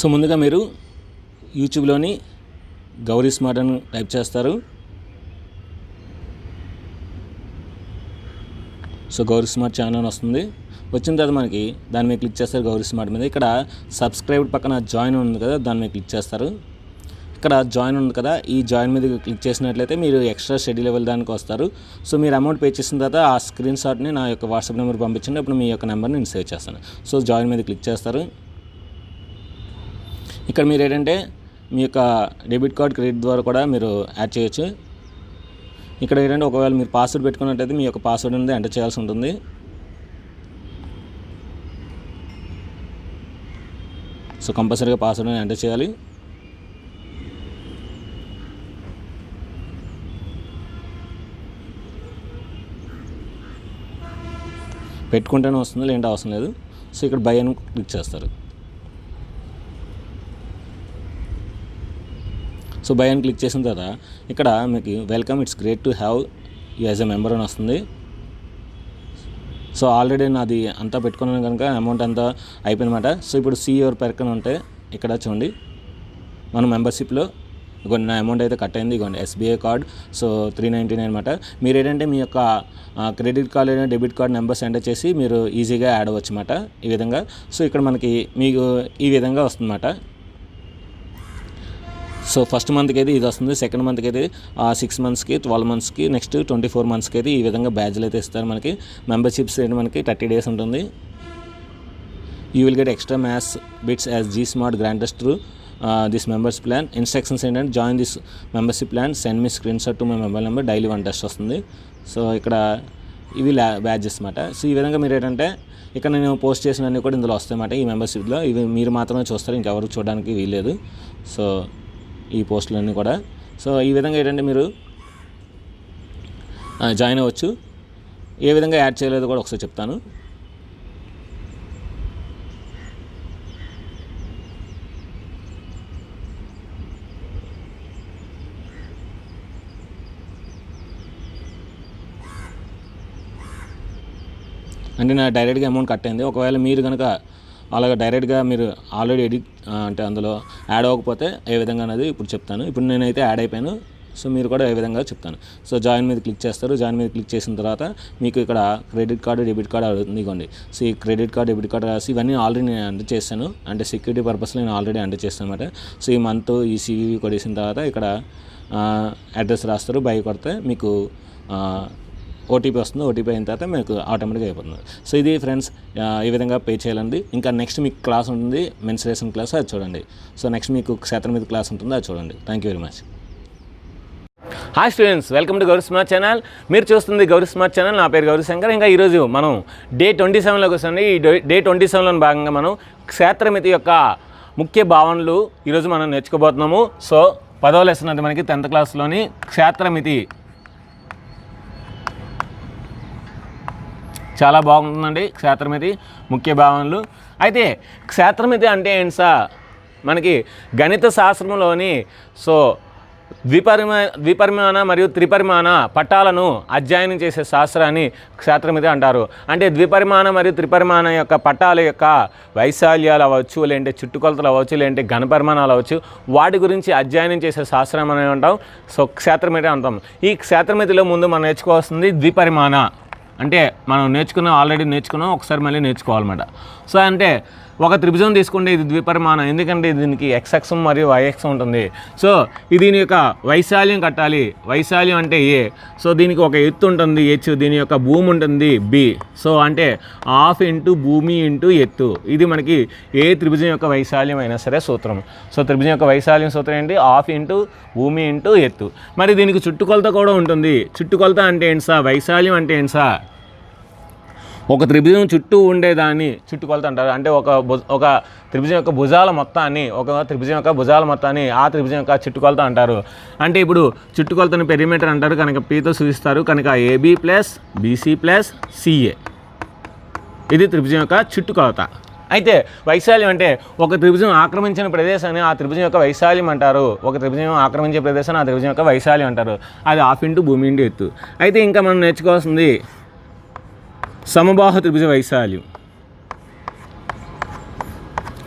So ముందుగా మీరు యూట్యూబ్లోని గౌరీ స్మార్ట్ అని టైప్ చేస్తారు. సో గౌరీ స్మార్ట్ ఛానల్ వస్తుంది. వచ్చిన తర్వాత మనకి దాని మీద క్లిక్ చేస్తారు, గౌరీ స్మార్ట్ మీద. ఇక్కడ సబ్స్క్రైబ్ పక్కన జాయిన్ ఉంది కదా, దాని మీద క్లిక్ చేస్తారు. ఇక్కడ జాయిన్ ఉంది కదా, ఈ జాయిన్ మీద క్లిక్ చేసినట్లయితే మీరు ఎక్స్ట్రా స్టడీ లెవెల్ దానికి వస్తారు. సో మీరు అమౌంట్ పే చేసిన తర్వాత ఆ స్క్రీన్ షాట్ని నా యొక్క వాట్సాప్ నెంబర్ పంపించండి, అప్పుడు మీ యొక్క నెంబర్ని నేను సేవ్ చేస్తాను. సో జాయిన్ మీద క్లిక్ చేస్తారు. ఇక్కడ మీరు ఏంటంటే మీ యొక్క డెబిట్ కార్డ్, క్రెడిట్ ద్వారా కూడా మీరు యాడ్ చేయొచ్చు. ఇక్కడ ఏంటంటే ఒకవేళ మీరు పాస్వర్డ్ పెట్టుకున్నట్టయితే మీ యొక్క పాస్వర్డ్ అనేది ఎంటర్ చేయాల్సి ఉంటుంది. సో కంపల్సరీగా పాస్వర్డ్ ఎంటర్ చేయాలి. పెట్టుకుంటేనే వస్తుంది, లేదంటే అవసరం లేదు. సో ఇక్కడ బై అని క్లిక్ చేస్తారు. సో బై అని క్లిక్ చేసిన తర్వాత ఇక్కడ మీకు welcome, it's great to have you as a member అని వస్తుంది. సో ఆల్రెడీ నాది అంతా పెట్టుకున్నాను కనుక అమౌంట్ అంతా అయిపోయిందన్నమాట. సో ఇప్పుడు సీ యువర్ పెర్కన్ ఉంటే ఇక్కడ చూడండి, మన మెంబర్షిప్లో ఇగోండి నా అమౌంట్ అయితే కట్ అయింది. ఇగోండి ఎస్బీఐ కార్డ్. సో 399 అనమాట. మీరు ఏంటంటే మీ యొక్క క్రెడిట్ కార్డ్ లేదా డెబిట్ కార్డ్ నెంబర్స్ ఎంటర్ చేసి మీరు ఈజీగా యాడ్ అవ్వచ్చు అన్నమాట ఈ విధంగా. సో ఇక్కడ మనకి మీకు ఈ విధంగా వస్తుందన్నమాట. సో ఫస్ట్ మంత్కి అయితే ఇది వస్తుంది, సెకండ్ మంత్కి అయితే 6 మంత్స్కి, 12 మంత్స్కి, నెక్స్ట్ 24 మంత్స్కి అయితే ఈ విధంగా బ్యాడ్జ్లు అయితే ఇస్తారు మనకి. మెంబర్షిప్స్ అయితే మనకి 30 days ఉంటుంది. You will get extra maths bits as G smart grants through this members plan. Instructions ఏంటంటే join this membership plan, send me screenshot to my mobile number, daily 1 test వస్తుంది. So ఇక్కడ ఇవి badges అన్నమాట. So ఈ విధంగా మీరు ఏంటంటే ఇక్కడ నేను పోస్ట్ చేసినవన్నీ కూడా ఇందులో వస్తాయన్నమాట ఈ మెంబర్షిప్లో. ఇవి మీరు మాత్రమే చూస్తారు, ఇంకెవరికి చూడడానికి వీల్లేదు. సో ఈ పోస్టులన్నీ కూడా. సో ఈ విధంగా ఏంటంటే మీరు జాయిన్ అవ్వచ్చు. ఏ విధంగా యాడ్ చేయలేదో కూడా ఒకసారి చెప్తాను. అంటే నా డైరెక్ట్గా అమౌంట్ కట్ అయింది. ఒకవేళ మీరు కనుక అలాగే డైరెక్ట్గా మీరు ఆల్రెడీ అంటే అందులో యాడ్ అవ్వకపోతే ఏ విధంగా అనేది ఇప్పుడు చెప్తాను. ఇప్పుడు నేనైతే యాడ్ అయిపోయాను. సో మీరు కూడా ఏ విధంగా చెప్తాను. సో జాయిన్ మీద క్లిక్ చేస్తారు. జాయిన్ మీద క్లిక్ చేసిన తర్వాత మీకు ఇక్కడ క్రెడిట్ కార్డు, డెబిట్ కార్డు అడుగుతుంది. ఇవ్వండి. సో ఈ క్రెడిట్ కార్డు, డెబిట్ కార్డు రాసి ఇవన్నీ ఆల్రెడీ నేను ఎంటర్ చేశాను. అంటే సెక్యూరిటీ పర్పస్లో నేను ఆల్రెడీ ఎంటర్ చేస్తాను అనమాట. సో ఈ మంత్ ఈ సివివి కొట్టేసిన తర్వాత ఇక్కడ అడ్రస్ రాస్తారు. బై కొడితే మీకు ఓటీపీ వస్తుంది. ఓటీపీ అయిన తర్వాత మీకు ఆటోమేటిక్గా అయిపోతుంది. సో ఇది ఫ్రెండ్స్ ఈ విధంగా పే చేయాలండి. ఇంకా నెక్స్ట్ మీకు క్లాస్ ఉంటుంది, మెన్సురేషన్ క్లాస్, అది చూడండి. సో నెక్స్ట్ మీకు క్షేత్రం మీద క్లాస్ ఉంటుంది, అది చూడండి. Thank you very much. Hi students, welcome to Gauri smart channel. మీరు చూస్తుంది గౌరీ స్మార్ట్ ఛానల్. నా పేరు గౌరీ శంకర్. ఇంకా ఈరోజు మనం డే 27లోకి వస్తుంది. ఈ డే 27లో భాగంగా మనం క్షేత్రమితి యొక్క ముఖ్య భావనలు ఈరోజు మనం నేర్చుకోబోతున్నాము. సో 10వ లెసన్ అది మనకి 10th క్లాస్లోని క్షేత్రమితి. చాలా బాగుంటుందండి క్షేత్రమితి ముఖ్య భావనలు. అయితే క్షేత్రమితి అంటే ఏంటి సార్? మనకి గణిత శాస్త్రంలోని సో ద్విపరిమాణ మరియు త్రిపరిమాణ పట్టాలను అధ్యయనం చేసే శాస్త్రాన్ని క్షేత్రమితి అంటారు. అంటే ద్విపరిమాణ మరియు త్రిపరిమాణ యొక్క పట్టాల యొక్క వైశాల్యాలు అవ్వచ్చు, లేదంటే చుట్టుకొలతలు అవ్వచ్చు, లేదంటే ఘనపరిమాణాలు అవ్వచ్చు, వాటి గురించి అధ్యయనం చేసే శాస్త్రం అని అంటాం. సో క్షేత్రమితి అంటాం. ఈ క్షేత్రమితిలో ముందు మనం నేర్చుకోవాల్సింది ద్విపరిమాణ. అంటే మనం ఆల్రెడీ నేర్చుకున్నాం, ఒకసారి మళ్ళీ నేర్చుకోవాలన్నమాట. సో అంటే ఒక త్రిభుజం తీసుకుంటే ఇది ద్విపరిమాణం, ఎందుకంటే దీనికి ఎక్స్ అక్షం మరియు వై అక్షం ఉంటుంది. సో దీని యొక్క వైశాల్యం కట్టాలి. వైశాల్యం అంటే ఏ. సో దీనికి ఒక ఎత్తు ఉంటుంది హెచ్, దీని యొక్క భూమి ఉంటుంది బి. సో అంటే హాఫ్ ఇంటూ భూమి ఇంటూ ఎత్తు. ఇది మనకి ఏ త్రిభుజం యొక్క వైశాల్యం అయినా సరే సూత్రం. సో త్రిభుజం యొక్క వైశాల్యం సూత్రం ఏంటి? హాఫ్ ఇంటూ భూమి ఇంటూ ఎత్తు. మరి దీనికి చుట్టుకొలత కూడా ఉంటుంది. చుట్టుకొలత అంటే ఏంటి సార్? వైశాల్యం అంటే ఏంటి సార్? ఒక త్రిభుజం చుట్టూ ఉండేదాన్ని చుట్టుకొలత అంటారు. అంటే ఒక త్రిభుజం యొక్క భుజాల మొత్తాన్ని ఆ త్రిభుజం యొక్క చుట్టుకొలత అంటారు. అంటే ఇప్పుడు చుట్టుకొలతని పెరిమీటర్ అంటారు కనుక పీతో సూచిస్తారు కనుక AB plus BC plus CA, ఇది త్రిభుజం యొక్క చుట్టుకొలత. అయితే వైశాల్యం అంటే ఒక త్రిభుజం ఆక్రమించిన ప్రదేశాన్ని ఆ త్రిభుజం యొక్క వైశాల్యం అంటారు. ఒక త్రిభుజం ఆక్రమించే ప్రదేశాన్ని ఆ త్రిభుజం యొక్క వైశాల్యం అంటారు. అది హాఫ్ ఇంటూ భూమి ఇంటూ ఎత్తు. అయితే ఇంకా మనం నేర్చుకోవాల్సింది సమబాహు త్రిభుజ వైశాల్యం.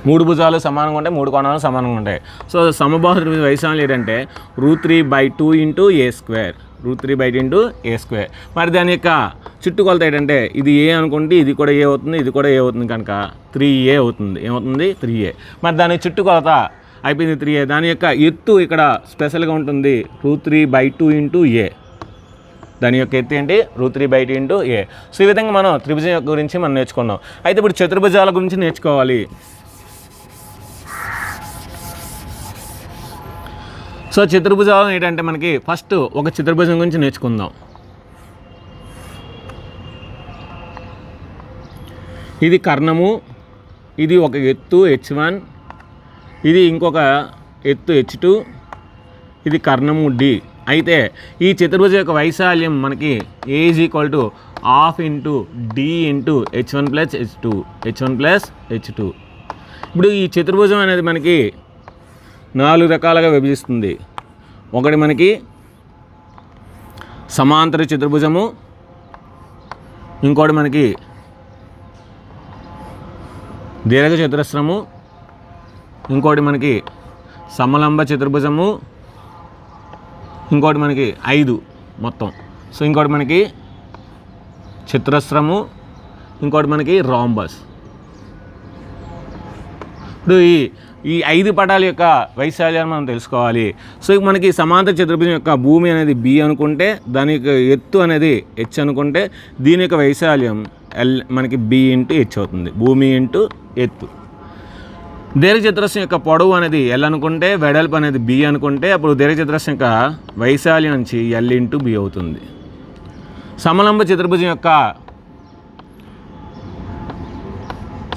3 భుజాలు సమానంగా ఉంటాయి, 3 కోణాలు సమానంగా ఉంటాయి. సో సమబాహు త్రిభుజ వైశాల్యం ఏంటంటే √3/2 ఇంటూ a². √3/2 a². మరి దాని యొక్క చుట్టుకొలత ఏంటంటే ఇది ఏ అనుకుంటే ఇది కూడా ఏ అవుతుంది, ఇది కూడా ఏ అవుతుంది కనుక 3a అవుతుంది. ఏమవుతుంది? 3a. మరి దాని చుట్టుకొలత అయిపోయింది 3a. దాని యొక్క ఎత్తు ఇక్కడ స్పెషల్గా ఉంటుంది √3/2 ఇంటూ a. దాని యొక్క ఎత్తు ఏంటి? √3/2 ఇంటూ a. సో ఈ విధంగా మనం త్రిభుజం యొక్క గురించి మనం నేర్చుకున్నాం. అయితే ఇప్పుడు చతుర్భుజాల గురించి నేర్చుకోవాలి. సో చతుర్భుజాలు ఏంటంటే మనకి ఫస్ట్ ఒక చతుర్భుజం గురించి నేర్చుకుందాం. ఇది కర్ణము, ఇది ఒక ఎత్తు h1, ఇది ఇంకొక ఎత్తు H2, ఇది కర్ణము D. అయితే ఈ చతుర్భుజం యొక్క వైశాల్యం మనకి A = ½ into D into H1 + H2, H1 + H2. ఇప్పుడు ఈ చతుర్భుజం అనేది మనకి 4 రకాలుగా విభజిస్తుంది. ఒకటి మనకి సమాంతర చతుర్భుజము, ఇంకోటి మనకి దీర్ఘ చతురస్రము, ఇంకోటి మనకి సమలంబ చతుర్భుజము, ఇంకోటి మనకి 5 మొత్తం. సో ఇంకోటి మనకి చతురస్రము, ఇంకోటి మనకి రాంబస్. ఇప్పుడు ఈ 5 పటాల యొక్క వైశాల్యాన్ని మనం తెలుసుకోవాలి. సో మనకి సమాంతర చతుర్భుజం యొక్క భూమి అనేది B అనుకుంటే, దాని యొక్క ఎత్తు అనేది H అనుకుంటే, దీని యొక్క వైశాల్యం L మనకి B ఇంటూ H అవుతుంది, భూమి ఇంటూ ఎత్తు. దీర్ఘచతురస్రం యొక్క పొడవు అనేది L అనుకుంటే, వెడల్పు అనేది B అనుకుంటే, అప్పుడు దీర్ఘచతురస్రం యొక్క వైశాల్యం నుంచి L ఇంటూ B అవుతుంది. సమలంబ చతుర్భుజం యొక్క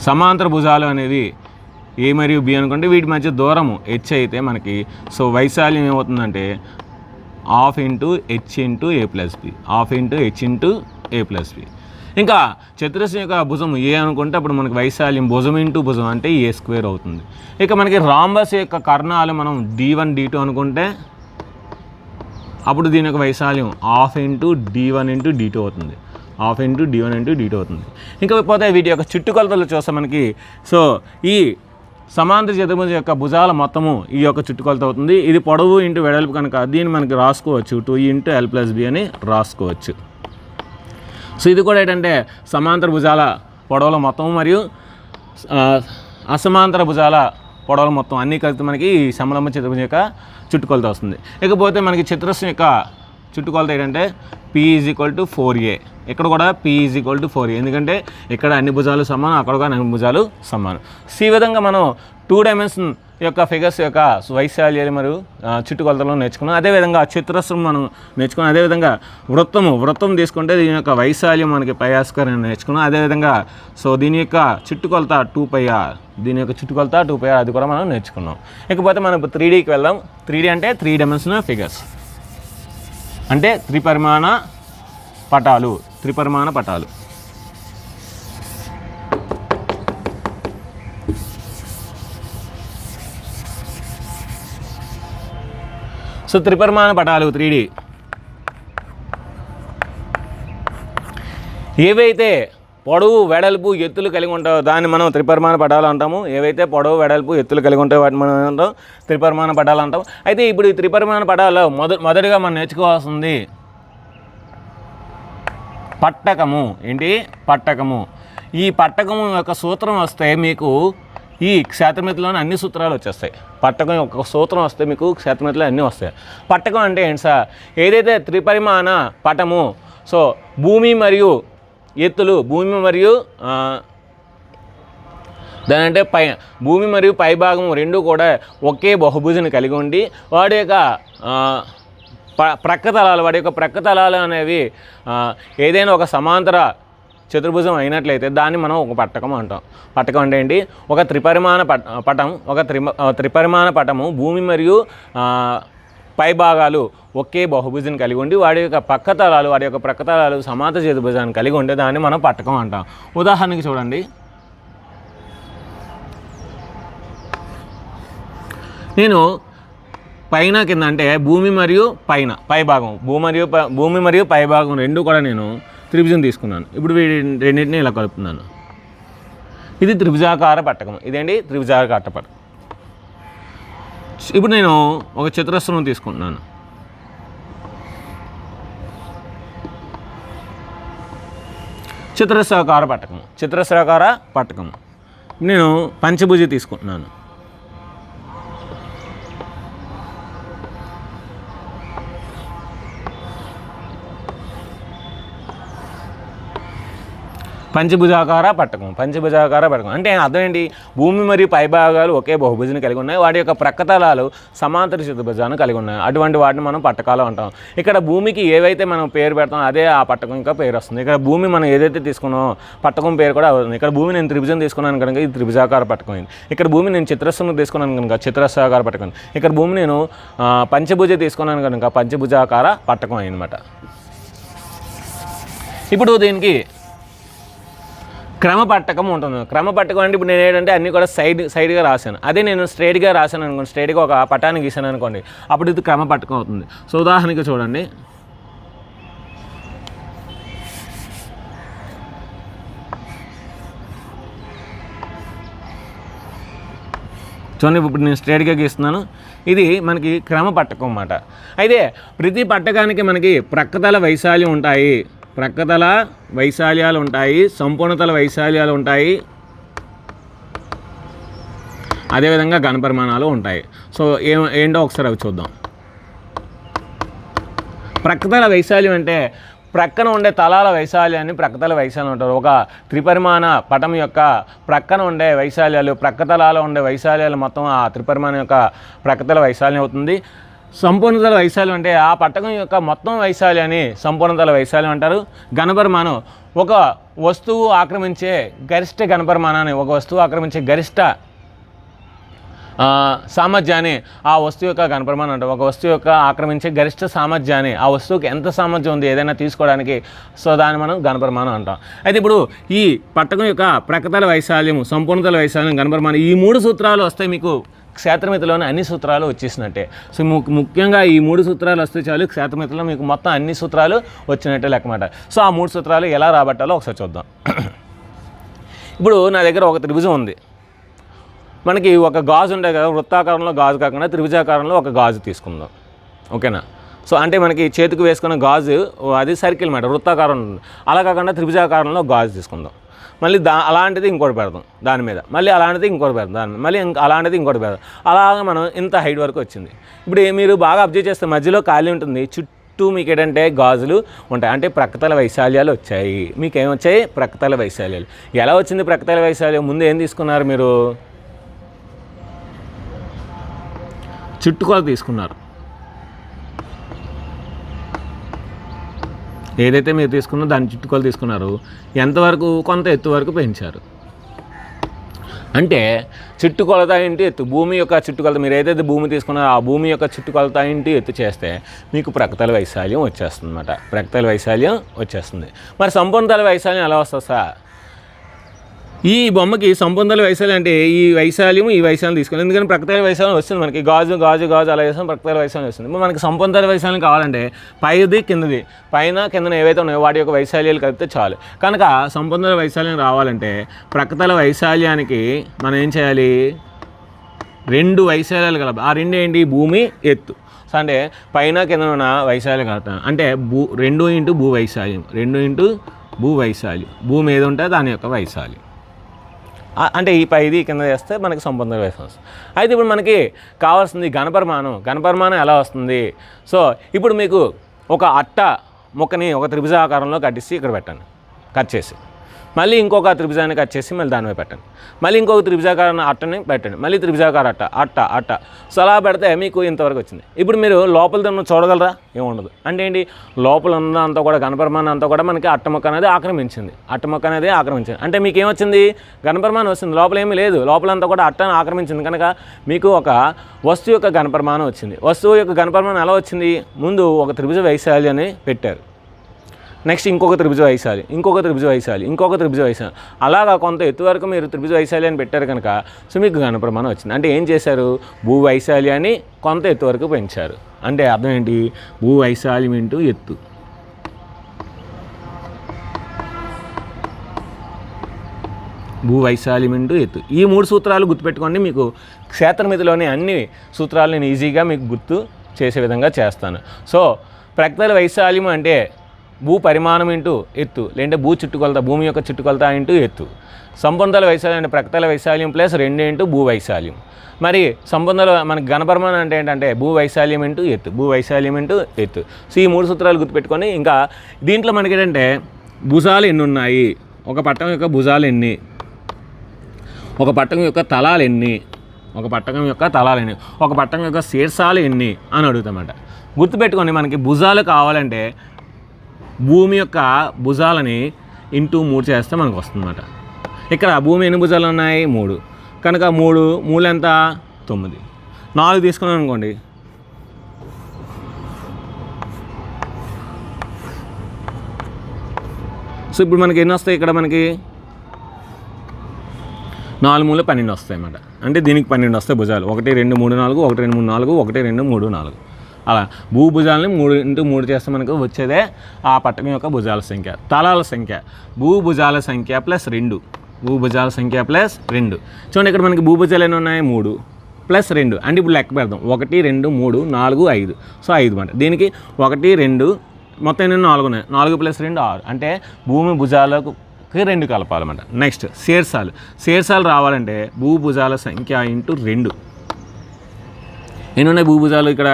సమాంతర భుజాలు అనేది A మరియు B అనుకుంటే, వీటి మధ్య దూరము H అయితే మనకి సో వైశాల్యం ఏమవుతుందంటే ½ into H into A + B, ½ into H into A + B. ఇంకా చతురస్రం యొక్క భుజం A అనుకుంటే అప్పుడు మనకి వైశాల్యం భుజం ఇంటూ భుజం అంటే A² అవుతుంది. ఇక మనకి రాంబస్ యొక్క కర్ణాలు మనం D1 D2 అనుకుంటే అప్పుడు దీని యొక్క వైశాల్యం ½ ఇంటూ D1 ఇంటూ D2 అవుతుంది, ½ ఇంటూ D1 ఇంటూ D2 అవుతుంది. ఇంకా పోతే వీటి యొక్క చుట్టుకొలతలు చూస్తే మనకి సో ఈ సమాంతర చతుర్భుజం యొక్క భుజాల మొత్తము ఈ యొక్క చుట్టుకొలత అవుతుంది. ఇది పొడవు ఇంటూ వెడల్పు కనుక దీన్ని మనకి రాసుకోవచ్చు 2 ఇంటూ L + B అని రాసుకోవచ్చు. సో ఇది కూడా ఏంటంటే సమాంతర భుజాల పొడవుల మొత్తం మరియు అసమాంతర భుజాల పొడవుల మొత్తం అన్నీ కలిపి మనకి సమలంబ చతుర్భుజం యొక్క చుట్టుకొలత వస్తుంది. ఇకపోతే మనకి చతురస్రం యొక్క చుట్టుకొలత ఏంటంటే P = 4A. ఇక్కడ కూడా P = 4A, ఎందుకంటే ఇక్కడ అన్ని భుజాలు సమానం, అక్కడ కూడా అన్ని భుజాలు సమానం. సో ఈ విధంగా మనం 2 డైమెన్షన్ యొక్క ఫిగర్స్ యొక్క వైశాల్యాలు మరియు చుట్టుకొలతలను నేర్చుకున్నాం. అదేవిధంగా చతురస్రం మనం నేర్చుకున్నాం. అదేవిధంగా వృత్తం తీసుకుంటే దీని యొక్క వైశాల్యం మనకి πr² అని నేర్చుకున్నాం. అదేవిధంగా సో దీని యొక్క చుట్టుకొలత 2πr, దీని యొక్క చుట్టుకొలత 2πr, అది కూడా మనం నేర్చుకున్నాం. ఇకపోతే మనం 3Dకి వెళ్దాం. 3D అంటే 3 డైమెన్షనల్ ఫిగర్స్, అంటే త్రిపరిమాణ పటాలు. సో త్రిపరిమాణ పటాలు 3D ఏవైతే పొడవు వెడల్పు ఎత్తులు కలిగి ఉంటాయో దాన్ని మనం త్రిపరిమాణ పటాలు అంటాము. ఏవైతే పొడవు వెడల్పు ఎత్తులు కలిగి ఉంటాయో వాటిని మనం అంటాం త్రిపరిమాణ పటాలు అంటాం. అయితే ఇప్పుడు ఈ త్రిపరిమాణ పటాల్లో మొదటిగా మనం నేర్చుకోవాల్సింది పట్టకము. ఏంటి? పట్టకము. ఈ పట్టకము యొక్క సూత్రం వస్తే మీకు ఈ క్షేత్రమితిలోని అన్ని సూత్రాలు వచ్చేస్తాయి. పట్టకం యొక్క సూత్రం వస్తే మీకు క్షేత్రమితిలో అన్నీ వస్తాయి. పట్టకం అంటే ఏంటి సార్? ఏదైతే త్రిపరిమాణ పటము సో భూమి మరియు ఎత్తులు, భూమి మరియు దాని అంటే భూమి మరియు పైభాగం రెండు కూడా ఒకే బహుభుజాన్ని కలిగి ఉండి వాటి యొక్క వాటి యొక్క ప్రక్కతలాలు అనేవి ఏదైనా ఒక సమాంతర చతుర్భుజం అయినట్లయితే దాన్ని మనం ఒక పట్టకం అంటాం. పట్టకం అంటే ఏంటి? ఒక త్రిపరిమాణ పటము భూమి మరియు పైభాగాలు ఒకే బహుభుజాన్ని కలిగి ఉండి వాటి యొక్క ప్రక్కతలాలు సమాంతర చతుర్భుజాన్ని కలిగి ఉంటే దాన్ని మనం పట్టకం అంటాం. ఉదాహరణకి చూడండి, నేను పైన కింద అంటే భూమి మరియు పైభాగం భూమి మరియు పైభాగం రెండు కూడా నేను త్రిభుజం తీసుకున్నాను. ఇప్పుడు రెండింటిని ఇలా కలుపుతున్నాను. ఇది త్రిభుజాకార పట్టకం. ఇదేంటి? త్రిభుజాకార పట్టకం. ఇప్పుడు నేను ఒక చతురస్రం తీసుకుంటున్నాను. చతురస్రాకార పట్టకం. నేను పంచభుజి తీసుకుంటున్నాను. పంచభుజాకార పట్టకం. పంచభుజాకార పట్టకం అంటే అర్థం ఏంటి? భూమి మరియు పైభాగాలు ఒకే బహుభుజాన్ని కలిగి ఉన్నాయి, వాటి యొక్క ప్రక్కతలాలు సమాంతర చతుర్భుజాన్ని కలిగి ఉన్నాయి. అటువంటి వాటిని మనం పట్టకాలు అంటాం. ఇక్కడ భూమికి ఏవైతే మనం పేరు పెడతాం అదే ఆ పట్టకం ఇంకా పేరు వస్తుంది. ఇక్కడ భూమి మనం ఏదైతే తీసుకున్నామో పట్టకం పేరు కూడా అవుతుంది. ఇక్కడ భూమి నేను త్రిభుజం తీసుకున్నాను కనుక ఇది త్రిభుజాకార పట్టకం అయింది. ఇక్కడ భూమి నేను చిత్రస్సును తీసుకున్నాను కనుక చతురస్రాకార పట్టకం. ఇక్కడ భూమి నేను పంచభుజ తీసుకున్నాను కనుక పంచభుజాకార పట్టకం అయిందన్నమాట. ఇప్పుడు దీనికి క్రమపట్టకం ఉంటుంది. క్రమపట్టకం అంటే ఇప్పుడు నేను ఏంటంటే అన్నీ కూడా సైడ్గా రాశాను. అదే నేను స్ట్రైట్గా రాశాను అనుకోండి, స్ట్రైట్గా ఒక పటాన్ని గీసాను అనుకోండి, అప్పుడు ఇది క్రమపట్టకం అవుతుంది. సో ఉదాహరణకి చూడండి, చూడండి ఇప్పుడు నేను స్ట్రైట్గా గీస్తున్నాను. ఇది మనకి క్రమపట్టకం అన్నమాట. అయితే ప్రతి పట్టకానికి మనకి ప్రక్కతల వైశాల్యం ఉంటాయి, ప్రక్కతల వైశాల్యాలు ఉంటాయి, సంపూర్ణతల వైశాల్యాలు ఉంటాయి, అదేవిధంగా ఘనపరిమాణాలు ఉంటాయి. సో ఏంటో ఒకసారి అవి చూద్దాం. ప్రక్కతల వైశాల్యం అంటే ప్రక్కన ఉండే తలాల వైశాల్యాన్ని ప్రక్కతల వైశాల్యం అంటారు. ఒక త్రిపరిమాణ పటం యొక్క ప్రక్కన ఉండే వైశాల్యాలు, ప్రక్కతలాలో ఉండే వైశాల్యాలు మొత్తం ఆ త్రిపరిమాణం యొక్క ప్రక్కతల వైశాల్యం అవుతుంది. సంపూర్ణతల వైశాల్యం అంటే ఆ పట్టకం యొక్క మొత్తం వైశాల్యాన్ని సంపూర్ణతల వైశాల్యం అంటారు. ఘనపరిమాణం ఒక వస్తువు ఆక్రమించే గరిష్ట ఘనపరిమాణాన్ని, ఒక వస్తువు ఆక్రమించే గరిష్ట సామర్థ్యాన్ని ఆ వస్తువు యొక్క ఘనపరిమాణం అంటారు. ఒక వస్తువు యొక్క ఆక్రమించే గరిష్ట సామర్థ్యాన్ని, ఆ వస్తువుకి ఎంత సామర్థ్యం ఉంది ఏదైనా తీసుకోవడానికి, సో దాన్ని మనం ఘనపరిమాణం అంటాం. అయితే ఇప్పుడు ఈ పట్టకం యొక్క ప్రక్కతల వైశాల్యం, సంపూర్ణతల వైశాల్యం, ఘనపరిమాణం ఈ 3 సూత్రాలు వస్తే మీకు క్షేత్రమితిలోని అన్ని సూత్రాలు వచ్చేసినట్టే. సో ముఖ్యంగా ఈ 3 సూత్రాలు వస్తే చాలు క్షేత్రమితిలో మీకు మొత్తం అన్ని సూత్రాలు వచ్చినట్టే లెక్కమాట. సో ఆ 3 సూత్రాలు ఎలా రాబట్టాలో ఒకసారి చూద్దాం. ఇప్పుడు నా దగ్గర ఒక త్రిభుజం ఉంది. మనకి ఒక గాజు ఉంటాయి కదా, వృత్తాకారంలో గాజు కాకుండా త్రిభుజాకారంలో ఒక గాజు తీసుకుందాం, ఓకేనా? సో అంటే మనకి చేతికి వేసుకున్న గాజు అది సర్కిల్ మాట, వృత్తాకారం ఉంటుంది. అలా కాకుండా త్రిభుజాకారంలో గాజు తీసుకుందాం. మళ్ళీ అలాంటిది ఇంకోటి పెడదాం దాని మీద, మళ్ళీ అలాంటిది ఇంకోటి పెడదాం దాని మీద, మళ్ళీ అలాంటిది ఇంకోటి పెడదాం. అలాగా మనం ఇంత హైట్ వరకు వచ్చింది. ఇప్పుడు మీరు బాగా అబ్జర్వ్ చేస్తే మధ్యలో ఖాళీ ఉంటుంది, చుట్టూ మీకు ఏంటంటే గాజులు ఉంటాయి. అంటే ప్రక్కతల వైశాల్యాలు వచ్చాయి. మీకు ఏమొచ్చాయి? ప్రక్కతల వైశాల్యాలు. ఎలా వచ్చింది ప్రక్కతల వైశాల్యం? ముందు ఏం తీసుకున్నారు మీరు? చుట్టుకొలత తీసుకున్నారు. ఏదైతే మీరు తీసుకున్నారో దాని చుట్టుకొలత తీసుకున్నారు. ఎంతవరకు? కొంత ఎత్తు వరకు పెంచారు. అంటే చుట్టుకొలత ఇంటి ఎత్తు, భూమి యొక్క చుట్టుకొలత, మీరు ఏదైతే భూమి తీసుకున్నారో ఆ భూమి యొక్క చుట్టుకొలత ఇంటి ఎత్తు చేస్తే మీకు ప్రక్కతల వైశాల్యం వచ్చేస్తుంది అన్నమాట. ప్రక్కతల వైశాల్యం వచ్చేస్తుంది. మరి సంపూర్ణతల వైశాల్యం ఎలా వస్తుంది సార్? ఈ బొమ్మకి సంపూర్ణతల వైశాల్యం అంటే ఈ వైశాల్యం తీసుకోవాలి. ఎందుకంటే ప్రక్కతల వైశాల్యం వస్తుంది మనకి. గాజు గాజు గాజు అలా చేస్తాం, ప్రక్కతల వైశాల్యం వస్తుంది. మనకి సంపూర్ణతల వైశాల్యం కావాలంటే పైది కిందది, పైన కిందన ఏవైతే ఉన్నాయో వాటి యొక్క వైశాల్యాలు కలిపితే చాలు. కనుక సంపూర్ణతల వైశాల్యం రావాలంటే ప్రక్కతల వైశాల్యానికి మనం ఏం చేయాలి? 2 వైశాల్యాలు కలపాలి. ఆ 2 ఏంటి? భూమి, ఎత్తు. సో అంటే పైన కింద ఉన్న వైశాల్యం కలుపుతాం. అంటే 2 ఇంటూ భూ వైశాల్యం, 2 ఇంటూ భూ వైశాల్యం. భూమి ఏది ఉంటే దాని యొక్క వైశాల్యం. అంటే ఈ పైది కింద చేస్తే మనకి సంపూర్ణ వైశాల్యం వస్తుంది. అయితే ఇప్పుడు మనకి కావాల్సింది ఘనపరిమాణం. ఘనపరిమాణం ఎలా వస్తుంది? సో ఇప్పుడు మీకు ఒక అట్ట ముక్కని ఒక త్రిభుజాకారంలో కట్టిసి ఇక్కడ పెట్టండి, కట్ చేసి. మళ్ళీ ఇంకొక త్రిభుజాన్ని కట్ చేసి మళ్ళీ దానిపై పెట్టండి. మళ్ళీ ఇంకొక త్రిభుజాకార అట్టని పెట్టండి, మళ్ళీ త్రిభుజాకార అట్ట. సో అలా పెడితే మీకు ఇంతవరకు వచ్చింది. ఇప్పుడు మీరు లోపల దాన్ని చూడగలరా? ఏముండదు. అంటే ఏంటి? లోపల ఉన్నంతా కూడా ఘనపరిమాణం అంతా కూడా మనకి అట్టముక్క అనేది ఆక్రమించింది. అంటే మీకు ఏమొచ్చింది? ఘనపరిమాణం వస్తుంది. లోపల ఏమీ లేదు, లోపలంతా కూడా అట్టను ఆక్రమించింది. కనుక మీకు ఒక వస్తువు యొక్క ఘనపరిమాణం వచ్చింది. వస్తువు యొక్క ఘనపరిమాణం ఎలా వచ్చింది? ముందు ఒక త్రిభుజ వైశాల్యాన్ని పెట్టారు, నెక్స్ట్ ఇంకొక త్రిభుజ వైశాల్యం, ఇంకొక త్రిభుజ వైశాల్యం, అలాగా కొంత ఎత్తు వరకు మీరు త్రిభుజ వైశాల్యాన్ని పెట్టారు కనుక సో మీకు ఘనపరిమాణం వచ్చింది. అంటే ఏం చేశారు? భూ వైశాల్యాన్ని కొంత ఎత్తు వరకు పెంచారు. అంటే అర్థం ఏంటి? భూ వైశాల్యం ఇంటూ ఎత్తు. భూ వైశాల్యం ఇంటూ ఎత్తు. ఈ 3 సూత్రాలు గుర్తుపెట్టుకోండి. మీకు క్షేత్రమితిలోని అన్ని సూత్రాలు నేను ఈజీగా మీకు గుర్తు చేసే విధంగా చేస్తాను. సో ప్రక్కతల వైశాల్యం అంటే భూ పరిమాణం ఇంటూ ఎత్తు, లేదంటే భూ చుట్టుకొలత, భూమి యొక్క చుట్టుకొలత ఇంటూ ఎత్తు. సంపూర్ణతల వైశాల్యం అంటే ప్రక్కతల వైశాల్యం ప్లస్ 2 ఇంటూ భూ వైశాల్యం. మరి సంపూర్ణతల మనకి ఘనపరిమాణం అంటే ఏంటంటే భూ వైశాల్యం ఇంటూ ఎత్తు. సో ఈ 3 సూత్రాలు గుర్తుపెట్టుకొని ఇంకా దీంట్లో మనకి ఏంటంటే భుజాలు ఎన్ని ఉన్నాయి, ఒక పట్టకం యొక్క భుజాలు ఎన్ని, ఒక పట్టకం యొక్క తలాలు ఎన్ని, ఒక పట్టకం యొక్క తలాలు ఎన్ని, ఒక పట్టకం యొక్క శీర్షాలు ఎన్ని అని అడుగుతామన్నమాట. గుర్తుపెట్టుకోండి, మనకి భుజాలు కావాలంటే భూమి యొక్క భుజాలని ఇంటూ 3 చేస్తే మనకు వస్తుందన్నమాట. ఇక్కడ భూమి ఎన్ని భుజాలు ఉన్నాయి? 3. కనుక 3 ఎంత? 9. 4 తీసుకున్నాం అనుకోండి, సో ఇప్పుడు మనకి ఎన్ని వస్తాయి? ఇక్కడ మనకి 4 మూల 12 వస్తాయి అన్నమాట. అంటే దీనికి 12 వస్తాయి భుజాలు. 1 2 3 4, 1 2 3 4, 1 2 3 4. అలా భూభుజాలని 3 ఇంటూ 3 చేస్తే మనకు వచ్చేదే ఆ పట్టకం యొక్క భుజాల సంఖ్య. తలాల సంఖ్య భూభుజాల సంఖ్య ప్లస్ 2, భూభుజాల సంఖ్య ప్లస్ 2. చూడండి, ఇక్కడ మనకి భూభుజాలు ఎన్ని ఉన్నాయి? 3 ప్లస్ 2. అంటే ఇప్పుడు లెక్క పెడదాం. 1 2 3 4 5. సో 5 మాట. దీనికి 1 2 మొత్తం ఎన్ని? 4 ఉన్నాయి. 4 ప్లస్ 2 6. అంటే భూమి భుజాలకు 2 కలపాలన్నమాట. నెక్స్ట్ శీర్షాలు రావాలంటే భూభుజాల సంఖ్య ఇంటూ 2. ఎన్ని ఉన్నాయి భూభుజాలు? ఇక్కడ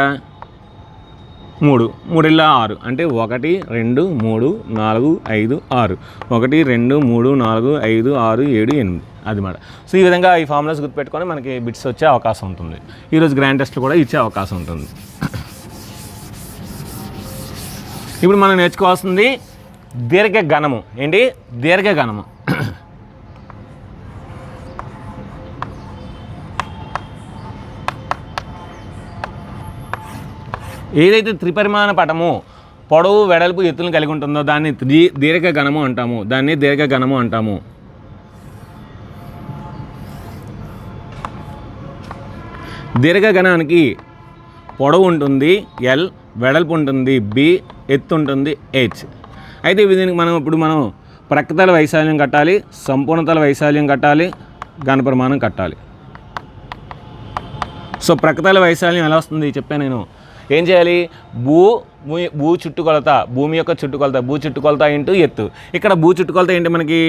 3. 3 ఇలా 6. అంటే 1 2 3 4 5 6. 1 2 3 4 5 6 7 8. అది మాట. సో ఈ విధంగా ఈ ఫార్ములాస్ గుర్తుపెట్టుకొని మనకి బిట్స్ వచ్చే అవకాశం ఉంటుంది. ఈరోజు గ్రాండ్ టెస్ట్ కూడా ఇచ్చే అవకాశం ఉంటుంది. ఇప్పుడు మనం నేర్చుకోవాల్సింది దీర్ఘఘనము. ఏంటి? దీర్ఘఘనము. ఏదైతే త్రిపరిమాణ పటము పొడవు, వెడల్పు, ఎత్తులను కలిగి ఉంటుందో దాన్ని దీర్ఘఘనము అంటాము. దీర్ఘఘనానికి పొడవు ఉంటుంది L, వెడల్పు ఉంటుంది B, ఎత్తు ఉంటుంది H. అయితే దీనికి మనం ప్రక్కతల వైశాల్యం కట్టాలి, సంపూర్ణతల వైశాల్యం కట్టాలి, ఘనపరిమాణం కట్టాలి. సో ప్రక్కతల వైశాల్యం ఎలా వస్తుంది చెప్పాను నేను. ఏం చేయాలి? భూ చుట్టుకొలత, భూమి యొక్క చుట్టుకొలత, భూ చుట్టుకొలత ఇంటూ ఎత్తు. ఇక్కడ భూ చుట్టుకొలత ఏంటి? మనకి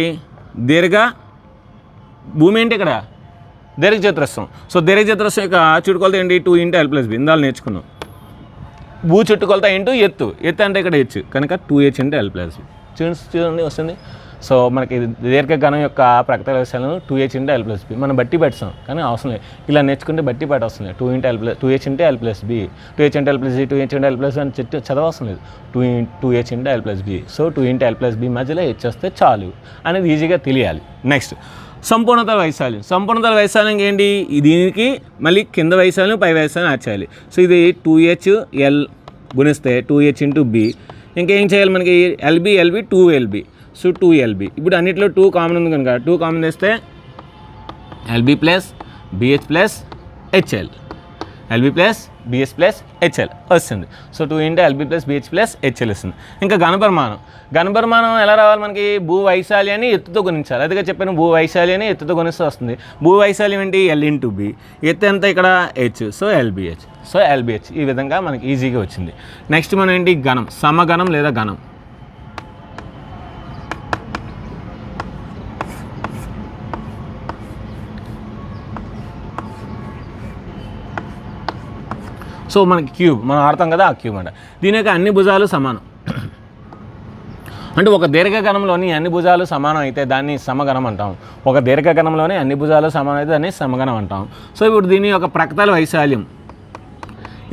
భూమి ఏంటి? ఇక్కడ దీర్ఘచతురస్రం. సో దీర్ఘచతురస్రం యొక్క చుట్టుకొలత ఏంటి? 2 × L + B. ఇందాలు నేర్చుకున్నాం. భూ చుట్టుకొలత ఇంటూ ఎత్తు అంటే ఇక్కడ H, కనుక 2H × L + B. చూడండి వస్తుంది. సో మనకి దీర్ఘఘనం యొక్క ప్రక్కతల వైశాల్యం 2H × L + B. మనం బట్టి పెట్టాం కానీ అవసరం లేదు. ఇలా నేర్చుకుంటే బట్టి పెట్ట అవసరం లేదు. 2H × L + B, 2H × L + C, 2H × L + B అని చదవవసరం లేదు. 2H × L + B. So 2 × L + B మధ్యలో H వస్తే చాలు అనేది ఈజీగా తెలియాలి. నెక్స్ట్ సంపూర్ణతల వైశాల్యం ఏంటి? దీనికి మళ్ళీ కింద వైశాల్యం పై వైశాల్యం యాడ్ చేయాలి. సో ఇది 2HL గుణిస్తే 2H × B. ఇంకేం చేయాలి? మనకి LB 2LB. So 2LB. ఇప్పుడు అన్నింటిలో 2 కామన్ ఉంది కనుక 2 కామన్ చేస్తే LB + BH + HL, LB + BH + HL వస్తుంది. సో 2 × LB + BH + HL వస్తుంది. ఇంకా ఘనపరిమాణం ఎలా రావాలి? మనకి భూ వైశాల్యాన్ని ఎత్తుతో గుణించాలి. అదిగా చెప్పాను, భూ వైశాల్యాన్ని ఎత్తుతో గుణిస్తే వస్తుంది. భూ వైశాల్యం ఏంటి? L × B. ఎత్తు ఎంత? ఇక్కడ H. So LBH. So LBH. ఈ విధంగా మనకి ఈజీగా వచ్చింది. నెక్స్ట్ మనం ఏంటి? సమఘనం లేదా ఘనం. సో మనకి క్యూబ్ మనం ఆడతాం కదా, ఆ క్యూబ్ అంట. దీని యొక్క అన్ని భుజాలు సమానం. అంటే ఒక దీర్ఘఘనంలోని అన్ని భుజాలు సమానం అయితే దాన్ని సమఘనం అంటాం. ఒక దీర్ఘఘనంలోని అన్ని భుజాలు సమానం అయితే దాన్ని సమఘనం అంటాం. సో ఇప్పుడు దీని యొక్క ప్రక్కతల వైశాల్యం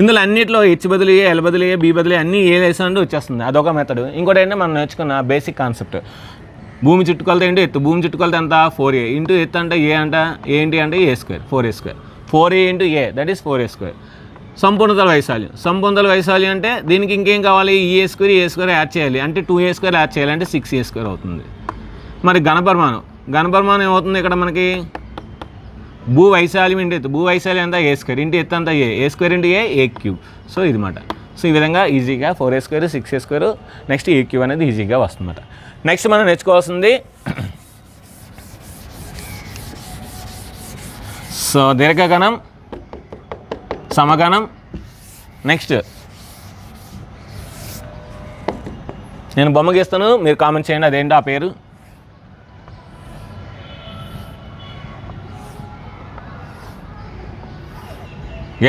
ఇందులో అన్నింటిలో H బదులు A, L బదులు A, B బదులు అన్నీ ఏ వేసానంటే వచ్చేస్తుంది. అదొక మెథడ్. ఇంకోటి ఏంటంటే మనం నేర్చుకున్న బేసిక్ కాన్సెప్ట్. భూమి చుట్టుకొలత ఏంటి? ఎత్తు. భూమి చుట్టుకొలత ఎంత? 4A ఇంటూ ఎత్తు అంటే A అంట ఏంటి అంటే A², 4A². 4A × A, that is 4A². సంపూర్ణతల వైశాల్యం అంటే దీనికి ఇంకేం కావాలి? A² యాడ్ చేయాలి. అంటే 2A² యాడ్ చేయాలి. అంటే 6A² అవుతుంది. మరి ఘనపరిమాణం ఏమవుతుంది? ఇక్కడ మనకి భూ వైశాల్యం ఇంటి ఎత్తు. భూ వైశాల్యం ఎంత? A² ఇంటి ఎత్తు అంతా A² × A3. సో ఇది మాట. సో ఈ విధంగా ఈజీగా 4A², 6A², నెక్స్ట్ A³ అనేది ఈజీగా వస్తుందన్నమాట. నెక్స్ట్ మనం నేర్చుకోవాల్సింది సో దీర్ఘఘనం, సమఘనం. నెక్స్ట్ నేను బొమ్మ గీస్తాను, మీరు కామెంట్ చేయండి అదేంటి ఆ పేరు.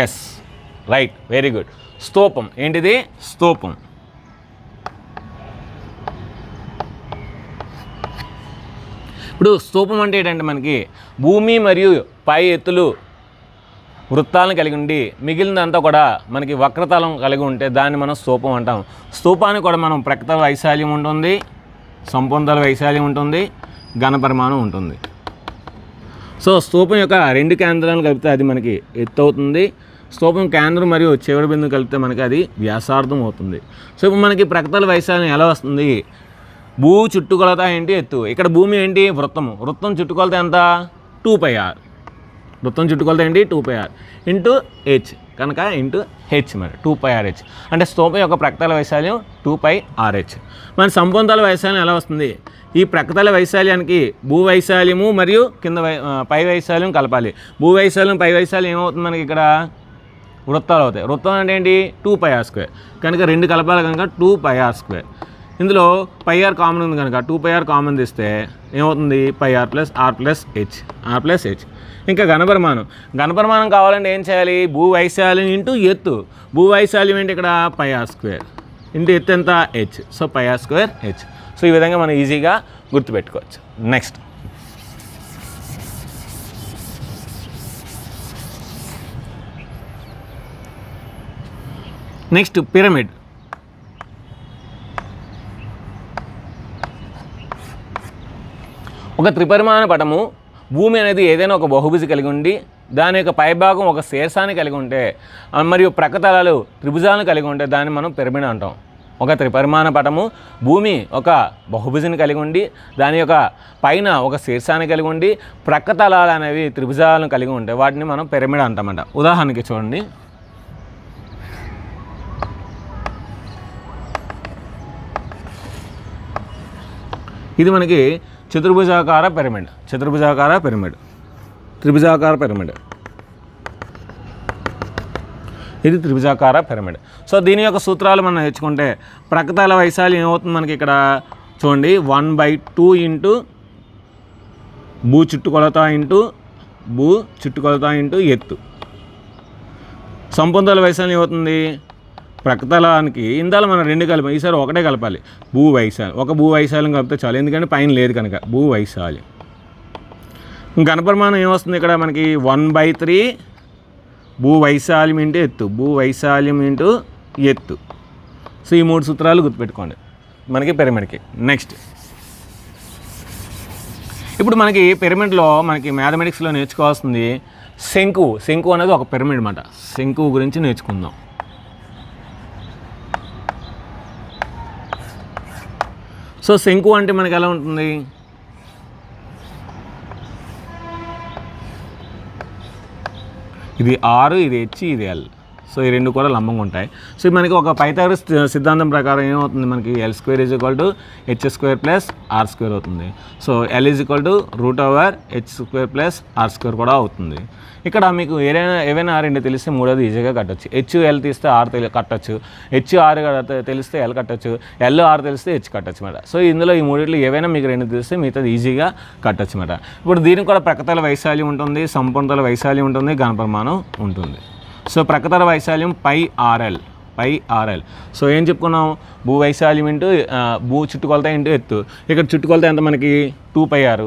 Yes, right, very good. స్తూపం. ఏంటిది? స్తూపం. ఇప్పుడు స్తూపం అంటే ఏంటంటే మనకి భూమి మరియు పై ఎత్తులు వృత్తాలను కలిగి ఉండి మిగిలినంతా కూడా మనకి వక్రతలం కలిగి ఉంటే దాన్ని మనం స్తూపం అంటాం. స్తూపానికి కూడా మనం ప్రకృత వైశాల్యం ఉంటుంది, సంపూర్ణతల వైశాల్యం ఉంటుంది, ఘనపరిమాణం ఉంటుంది. సో స్తూపం యొక్క 2 కేంద్రాలను కలిపితే అది మనకి ఎత్తు అవుతుంది. స్తూపం కేంద్రం మరియు చివరి బిందువు కలిపితే మనకి అది వ్యాసార్థం అవుతుంది. సో ఇప్పుడు మనకి ప్రకృతల వైశాల్యం ఎలా వస్తుంది? భూ చుట్టుకొలత ఏంటి? ఎత్తు. ఇక్కడ భూమి ఏంటి? వృత్తము. వృత్తం చుట్టుకొలత ఎంత? 2πr. వృత్తం చుట్టుకొలత ఏంటి? 2πr ఇంటూ హెచ్ కనుక ఇంటూ హెచ్ మరి 2πrh అంటే స్తూపం యొక్క ప్రకృతల వైశాల్యం 2πrh. మన సంపూర్ణతల వైశాల్యం ఎలా వస్తుంది? ఈ ప్రకృతల వైశాల్యానికి భూ వైశాల్యము మరియు కింద పై వైశాల్యం కలపాలి. భూ వైశాల్యం పై వైశాల్యం ఏమవుతుంది మనకి? ఇక్కడ వృత్తాలు అవుతాయి. వృత్తం అంటే ఏంటి? 2πr². కనుక 2 కలపాలి కనుక 2πr². ఇందులో πr కామన్ ఉంది కనుక 2πr కామన్ తీస్తే ఏమవుతుంది? πr plus r plus H. ఇంకా ఘనపరిమాణం. ఘనపరిమాణం కావాలంటే ఏం చేయాలి? భూ వైశాల్యం ఇంటూ ఎత్తు. భూ వైశాల్యం ఏంటి? ఇక్కడ πr² ఇంటూ ఎత్తు ఎంత? హెచ్. So πr²h. సో ఈ విధంగా మనం ఈజీగా గుర్తుపెట్టుకోవచ్చు. Next pyramid. ఒక త్రిపరిమాణ పటము భూమి అనేది ఏదైనా ఒక బహుభుజి కలిగి ఉండి దాని యొక్క పైభాగం ఒక శీర్షాన్ని కలిగి ఉంటే మరియు ప్రక్కతలాలు త్రిభుజాలను కలిగి ఉంటే దాన్ని మనం పిరమిడ్ అంటాం. ఒక త్రిపరిమాణ పటము భూమి ఒక బహుభుజిని కలిగి ఉండి దాని యొక్క పైన ఒక శీర్షాన్ని కలిగి ఉండి ప్రక్కతలాలు అనేవి త్రిభుజాలను కలిగి ఉంటాయి. వాటిని మనం పిరమిడ్ అంటామంట. ఉదాహరణకి చూడండి, ఇది మనకి చతుర్భుజాకార పిరమిడ్. త్రిభుజాకార పిరమిడ్. ఇది త్రిభుజాకార పిరమిడ్. సో దీని యొక్క సూత్రాలు మనం నేర్చుకుంటే ప్రకృతల వైశాల్యం ఏమవుతుంది మనకి? ఇక్కడ చూడండి, 1/2 ఇంటూ భూ చుట్టుకొలత ఇంటూ ఎత్తు. సంపూర్ణతల వైశాల్యం ఏమవుతుంది? ప్రకృతలానికి ఇందాల మనం 2 కలిపాం, ఈసారి ఒకటే కలపాలి. భూ వైశాల్యం, ఒక భూ వైశాల్యం కలిపితే చాలు, ఎందుకంటే పైన లేదు కనుక భూ వైశాల్యం. ఘనపరిమాణం ఏమొస్తుంది ఇక్కడ మనకి? 1/3 భూ వైశాల్యం ఇంటూ ఎత్తు. సో ఈ 3 సూత్రాలు గుర్తుపెట్టుకోండి మనకి పిరమిడ్కి. నెక్స్ట్ ఇప్పుడు మనకి పిరమిడ్లో మనకి మ్యాథమెటిక్స్లో నేర్చుకోవాల్సింది శంకువు. శంకువు అనేది ఒక పిరమిడ్ అన్నమాట. శంకువు గురించి నేర్చుకుందాం. సో శంకు అంటే మనకి ఎలా ఉంటుంది? ఇది R, ఇది H, ఇది L. సో ఈ 2 కూడా లంబంగా ఉంటాయి. సో మనకి ఒక పైథాగరస్ సిద్ధాంతం ప్రకారం ఏమవుతుంది మనకి? L² = h² + r² అవుతుంది. సో L = √h² + r² కూడా అవుతుంది. ఇక్కడ మీకు ఏవైనా 2 తెలిస్తే మూడోది ఈజీగా కట్టచ్చు. H L తీస్తే R కట్టచ్చు, H R తెలిస్తే L కట్టచ్చు, L R తెలిస్తే H కట్టచ్చు అన్నమాట. సో ఇందులో ఈ మూడిట్లో ఏవైనా మీకు 2 తెలిస్తే మిగతాది ఈజీగా కట్టచ్చు అన్నమాట. ఇప్పుడు దీనికి కూడా ప్రకృతల వైశాల్యం ఉంటుంది, సంపూర్ణతల వైశాల్యం ఉంటుంది, ఘనపరిమాణం ఉంటుంది. సో ప్రకృతల వైశాల్యం πrl. సో ఏం చెప్పుకున్నాం? భూ వైశాల్యం ఇంటూ భూ చుట్టుకొలత ఇంటూ ఎత్తు. ఇక్కడ చుట్టుకొలత ఎంత మనకి? 2πr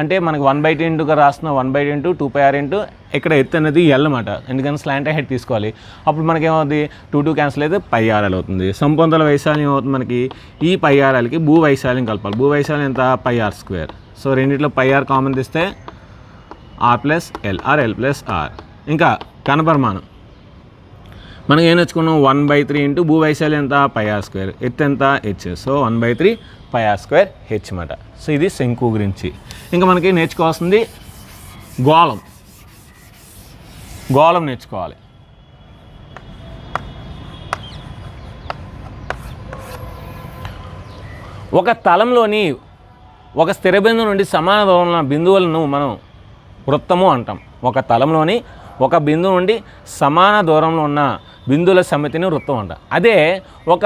అంటే మనకి 1/2 ఇంటూగా రాస్తున్నాం. 1/2 ఇంటూ 2πr ఇంటూ ఇక్కడ ఎత్తు అనేది L అన్నమాట. ఎందుకంటే స్లాంట్ హెడ్ తీసుకోవాలి. అప్పుడు మనకి ఏమవుతుంది? 2 క్యాన్సిల్ అయితే πrl అవుతుంది. సంపూర్ణతల వైశాల్యం అవుతుంది మనకి? ఈ πrlకి భూ వైశాల్యం కలపాలి. భూ వైశాల్యం ఎంత? πr². సో రెండిట్లో πr కామన్ తీస్తే r + l r l + r. ఇంకా ఘనపరిమాణం మనం ఏం నేర్చుకున్నాం? 1/3 ఇంటూ భూ వైశాల్యం ఎంత? πr². ఎత్తు ఎంత? h. సో 1/3 πr² h అన్నమాట. సో ఇది శంకు గురించి. ఇంకా మనకి నేర్చుకోవాల్సింది గోళం నేర్చుకోవాలి. ఒక తలంలోని ఒక స్థిర బిందువు నుండి సమాన దూరంలో బిందువులను మనం వృత్తము అంటాం. ఒక తలంలోని ఒక బిందువు నుండి సమాన దూరంలో ఉన్న బిందువుల సమితిని వృత్తం అంటాం. అదే ఒక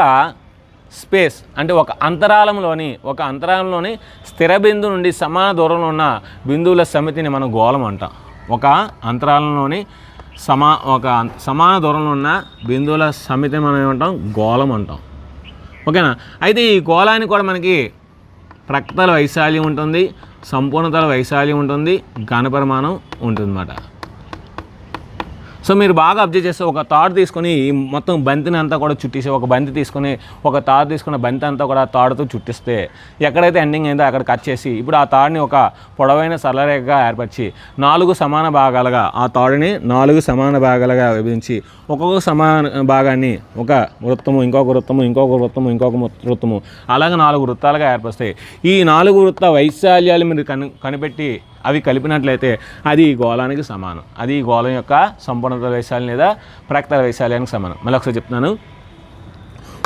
స్పేస్ అంటే ఒక అంతరాలంలోని స్థిర బిందువు నుండి సమాన దూరంలో ఉన్న బిందువుల సమితిని మనం గోళం అంటాం. ఒక అంతరాలంలోని సమాన దూరంలో ఉన్న బిందువుల సమితిని మనం ఏమంటాం? గోళం అంటాం. ఓకేనా? అయితే ఈ గోళాన్ని కూడా మనకి ప్రక్తల వైశాల్యం ఉంటుంది, సంపూర్ణతల వైశాల్యం ఉంటుంది, ఘనపరిమాణం ఉంటుందన్నమాట. సో మీరు బాగా అబ్జర్వ్ చేస్తే ఒక తాడు తీసుకొని మొత్తం బంతిని అంతా కూడా చుట్టేసి, ఒక బంతి తీసుకొని ఒక తాడు తీసుకున్న బంతి అంతా కూడా తాడుతో చుట్టిస్తే ఎక్కడైతే ఎండింగ్ అయిందో అక్కడ కట్ చేసి ఇప్పుడు ఆ తాడుని ఒక పొడవైన సరళరేఖగా ఏర్పరిచి 4 సమాన భాగాలుగా ఆ తాడుని 4 సమాన భాగాలుగా విభజించి ఒక్కొక్క సమాన భాగాన్ని ఒక వృత్తము, ఇంకొక వృత్తము, ఇంకొక వృత్తము, ఇంకొక వృత్తము అలాగే 4 వృత్తాలుగా ఏర్పరుస్తాయి. ఈ 4 వృత్త వైశాల్యాలు మీరు కనిపెట్టి అవి కలిపినట్లయితే అది ఈ గోళానికి సమానం. అది ఈ గోళం యొక్క సంపూర్ణత వైశాల్యం లేదా ప్రక్తల వైశాల్యానికి సమానం. మళ్ళీ ఒకసారి చెప్తున్నాను.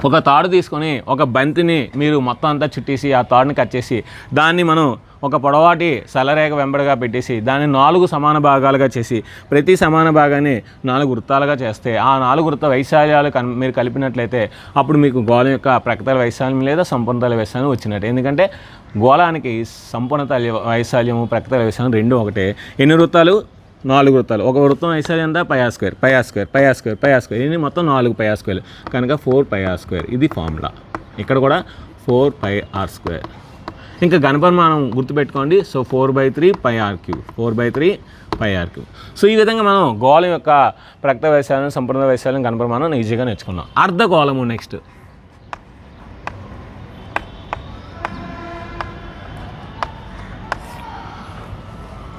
ఒక తాడు తీసుకొని ఒక బంతిని మీరు మొత్తం అంతా చుట్టేసి ఆ తాడుని కట్ చేసి దాన్ని మనం ఒక పొడవాటి సరళరేఖ వెంబడిగా పెట్టేసి దాన్ని 4 సమాన భాగాలుగా చేసి ప్రతి సమాన భాగాన్ని 4 వృత్తాలుగా చేస్తే ఆ 4 వృత్త వైశాల్యాలు మీరు కలిపినట్లయితే అప్పుడు మీకు గోళం యొక్క ప్రక్తల వైశాల్యం లేదా సంపూర్ణతల వైశాల్యం వచ్చినట్టు. ఎందుకంటే గోళానికి సంపూర్ణత వైశాల్యము ప్రక్తల వైశాల్యం రెండు ఒకటే. ఎన్ని వృత్తాలు? 4 వృత్తాలు. ఒక వృత్తం వైశాల్యం ఎంత? πr². ఇది మొత్తం 4 πr². కనుక 4πr². ఇది ఫార్ములా. ఇక్కడ కూడా 4πr². ఇంకా ఘనపరిమాణం గుర్తుపెట్టుకోండి. So 4/3 πr³. 4/3 πr³. సో ఈ విధంగా మనం గోళం యొక్క ప్రక్త వైశాల్యం, సంపూర్ణ వైశాల్యం, ఘనపరిమాణం ఈజీగా నేర్చుకున్నాం. అర్ధగోళము నెక్స్ట్.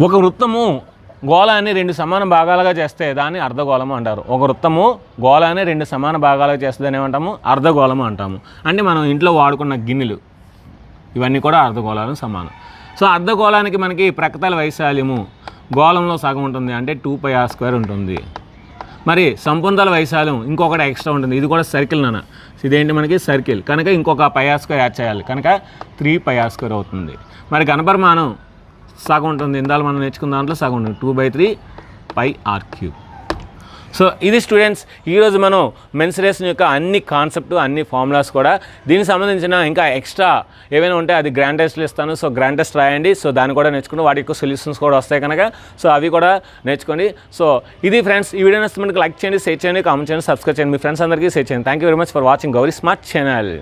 ఒక వృత్తము గోళాన్ని 2 సమాన భాగాలుగా చేస్తే దాన్ని అర్ధగోళము అంటారు. ఒక వృత్తము గోళాన్ని 2 సమాన భాగాలుగా చేస్తే దాన్ని ఏమంటాము? అర్ధగోళము అంటాము. అంటే మనం ఇంట్లో వాడుకున్న గిన్నెలు ఇవన్నీ కూడా అర్ధగోళాలకు సమానం. సో అర్ధగోళానికి మనకి ప్రక్తల వైశాల్యము గోళంలో సగం ఉంటుంది, అంటే 2πr² ఉంటుంది. మరి సంపూర్ణతల వైశాల్యం ఇంకొకటి ఎక్స్ట్రా ఉంటుంది. ఇది కూడా సర్కిల్ నాన్న, ఇదేంటి మనకి సర్కిల్ కనుక ఇంకొక πr² యాడ్ చేయాలి కనుక 3πr² అవుతుంది. మరి ఘనపరిమాణం సగం ఉంటుంది. ఇందాక మనం నేర్చుకున్న దాంట్లో సగం ఉంటుంది, 2/3 πr³. సో ఇది స్టూడెంట్స్ ఈరోజు మనం మెన్సురేషన్ యొక్క అన్ని కాన్సెప్ట్, అన్ని ఫార్ములాస్ కూడా దీనికి సంబంధించిన ఇంకా ఎక్స్ట్రా ఏవైనా ఉంటే అది గ్రాండ్ టెస్ట్లు ఇస్తాను. సో గ్రాండ్ టెస్ట్ రాయండి. సో దాన్ని కూడా నేర్చుకుని వాటి యొక్క సొల్యూషన్స్ కూడా వస్తాయి కనుక సో అవి కూడా నేర్చుకోండి. సో ఇది ఫ్రెండ్స్, ఈ వీడియో నచ్చితే మనకి లైక్ చేయండి, షేర్ చేయండి, కామెంట్ చేయండి, సబ్స్క్రైబ్ చేయండి, మీ ఫ్రెండ్స్ అందరికీ షేర్ చేయండి. Thank you very much for watching Gauri smart channel.